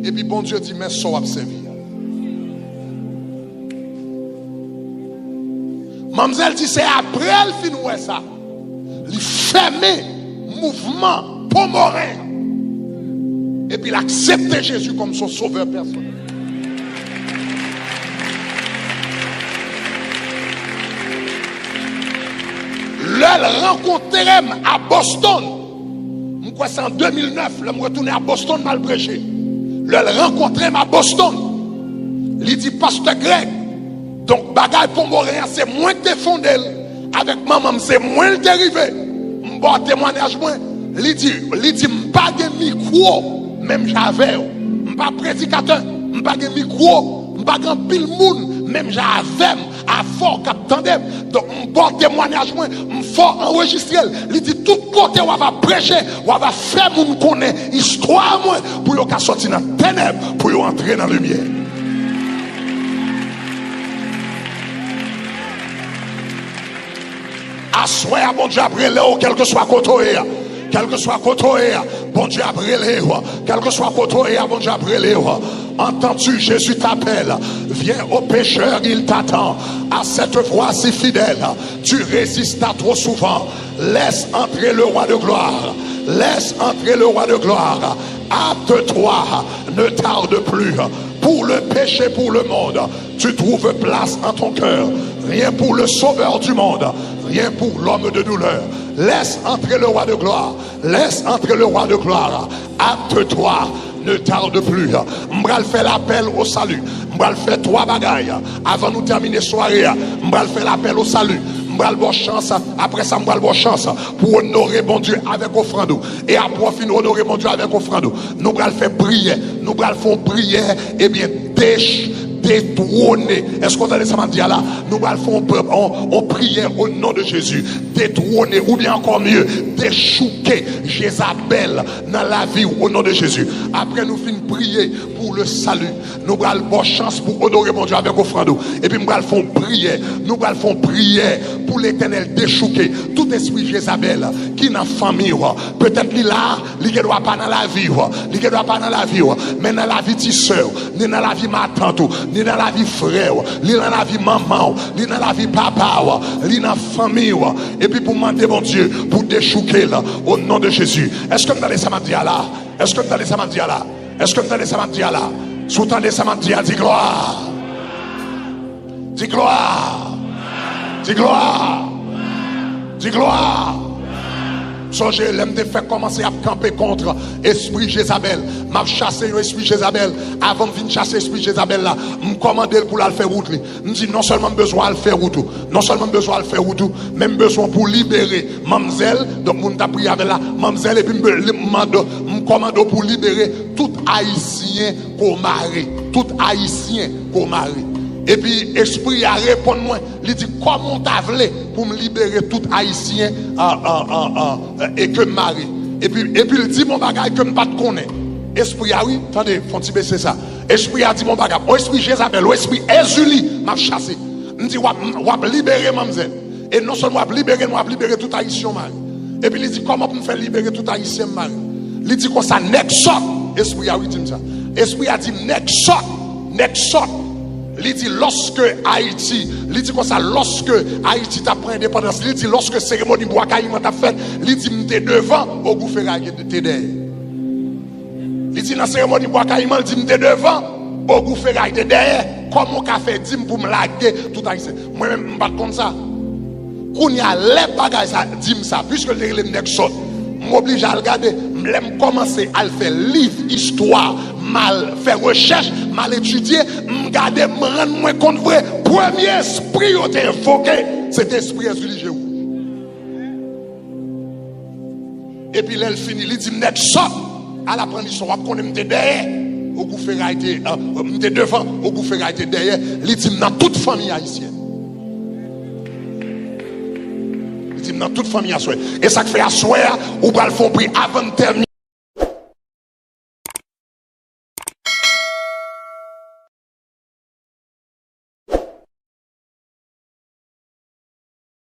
Et puis bon Dieu dit, mais ça va servir. Mademoiselle dit, c'est après elle fin ouais ça. Il ferme mouvement pomorin. Et puis il accepte Jésus comme son sauveur personnel. Le rencontré à Boston. Moi, c'est en 2009. Je me retourné à Boston mal prêché. Le rencontré à Boston. Il dit, Pasteur Greg, donc bagaille pour mourir, c'est moins que fondé. Avec maman, c'est moins le dérivé. Bon témoignage, moi. Il dit, pas de micro, même j'avais. Pas prédicateur, pas de micro, pas de pile moun, même j'avais. À fort cap tandem. Donc, bon témoignage, moi, fort enregistré. Il dit, tout côté, on va prêcher, on va faire moun connaître histoire, moi, pour yon sortir dans les ténèbres, pour yon entrer dans la lumière. Assoya, bon Dieu, après l'eau, quel que soit côté, quel que soit côté, bon Dieu, après l'eau, quel que soit côté, bon Dieu, après l'eau. Entends-tu, Jésus t'appelle. Viens au pécheur, il t'attend. À cette voix si fidèle, tu résistes à trop souvent. Laisse entrer le roi de gloire. Laisse entrer le roi de gloire. Hâte-toi, ne tarde plus. Pour le péché, pour le monde, tu trouves place en ton cœur. Rien pour le sauveur du monde. Rien pour l'homme de douleur. Laisse entrer le roi de gloire. Laisse entrer le roi de gloire. Hâte-toi. Ne tarde plus. M'bral fait l'appel au salut. M'bral fait trois bagailles. Avant nous terminer soirée, m'bral fait l'appel au salut. M'bral bonne chance. Après ça, m'bral bonne chance pour honorer bon Dieu avec offrande. Et après fin honorer bon Dieu avec offrande. Nous bral fait prier. Nous bral font prière. Et bien détrôner. Est-ce qu'on a les samedis là? Nous allons faire on prière au nom de Jésus. Détrôner, ou bien encore mieux, déchouquer Jézabel dans la vie au nom de Jésus. Après nous finissons prier pour le salut. Nous allons bonne chance pour honorer mon Dieu avec offrande. Et puis nous allons faire prière. Nous allons faire prière pour l'Éternel déchouquer tout esprit Jézabel qui dans la famille. Peut-être qu'il là, il ne doit pas dans la vie. Il ne doit pas dans la vie. Mais dans la vie de soeur, ni dans la vie ma tante, ni dans la vie frère, ni dans la vie maman, ni dans la vie papa, ni dans la famille. Et puis pour demander mon Dieu, pour déchouquer là, au nom de Jésus. Est-ce que vous allez samedi là? Est-ce que vous allez samedi là? Est-ce que vous allez samedi là? Sous-tendez samedi à dis gloire. Dis gloire. Dis gloire. Dis gloire. Songez, l'aime de faire commencer à camper contre esprit Jézabel. M'a chassé l'esprit Jézabel. Avant de venir chasser l'esprit Jézabel là, me commander pour la faire route. Me dit non seulement besoin de faire route, non seulement besoin de faire route, même besoin pour libérer mademoiselle. Donc mon t'a prié avec la mademoiselle et puis me commande pour libérer tout haïtien qu'on marie, tout haïtien qu'on marie. Et puis, esprit a répondu moi. Il dit, comment t'as voulu pour me libérer tout haïtien et que mari. Et puis il dit, mon bagage que je ne pas connais. Esprit a oui, attendez, faut baisser ça. Esprit a dit, mon bagage, au esprit Jézabel, au esprit Ezuli, m'a chassé. Il dit, on libérer mademoiselle. Et non seulement on libérer tout haïtien mari. Et puis il dit, comment me faire libérer tout haïtien mari. Il dit, quoi ça, nexot. Esprit a oui, dit ça. Esprit a dit, nexot. Il dit lorsque Haïti, il dit comme ça, lorsque Haïti t'a pris indépendance, il dit lorsque cérémonie bois caïman t'a fait, il dit m'était devant au gouvernement de t'aider. Il dit dans la cérémonie bois caïman, il dit m'était devant, au goût ferraille était derrière. Comment qu'a fait dim pour me laguer tout haïtien. Moi-même, je pas comme ça. Quand il y a les bagages, ça dim ça, puisque les nègres sautent, m'oblige à regarder, m'aime commencer à faire livre, histoire, mal faire recherche, mal étudier, m'garder, me rendre moins compte vrai. Premier esprit qui était invoqué, c'était l'esprit religieux. Et puis là, elle finit, il dit, m'nègre saute à l'apprentissage, on va connaître derrière. Au goût ferraille était devant, au goût ferraille était derrière. Il dit, dans toute famille haïtienne. Il dit, dans toute famille haïtienne. Et ça fait à soir, ou va le faire prix avant de terminer.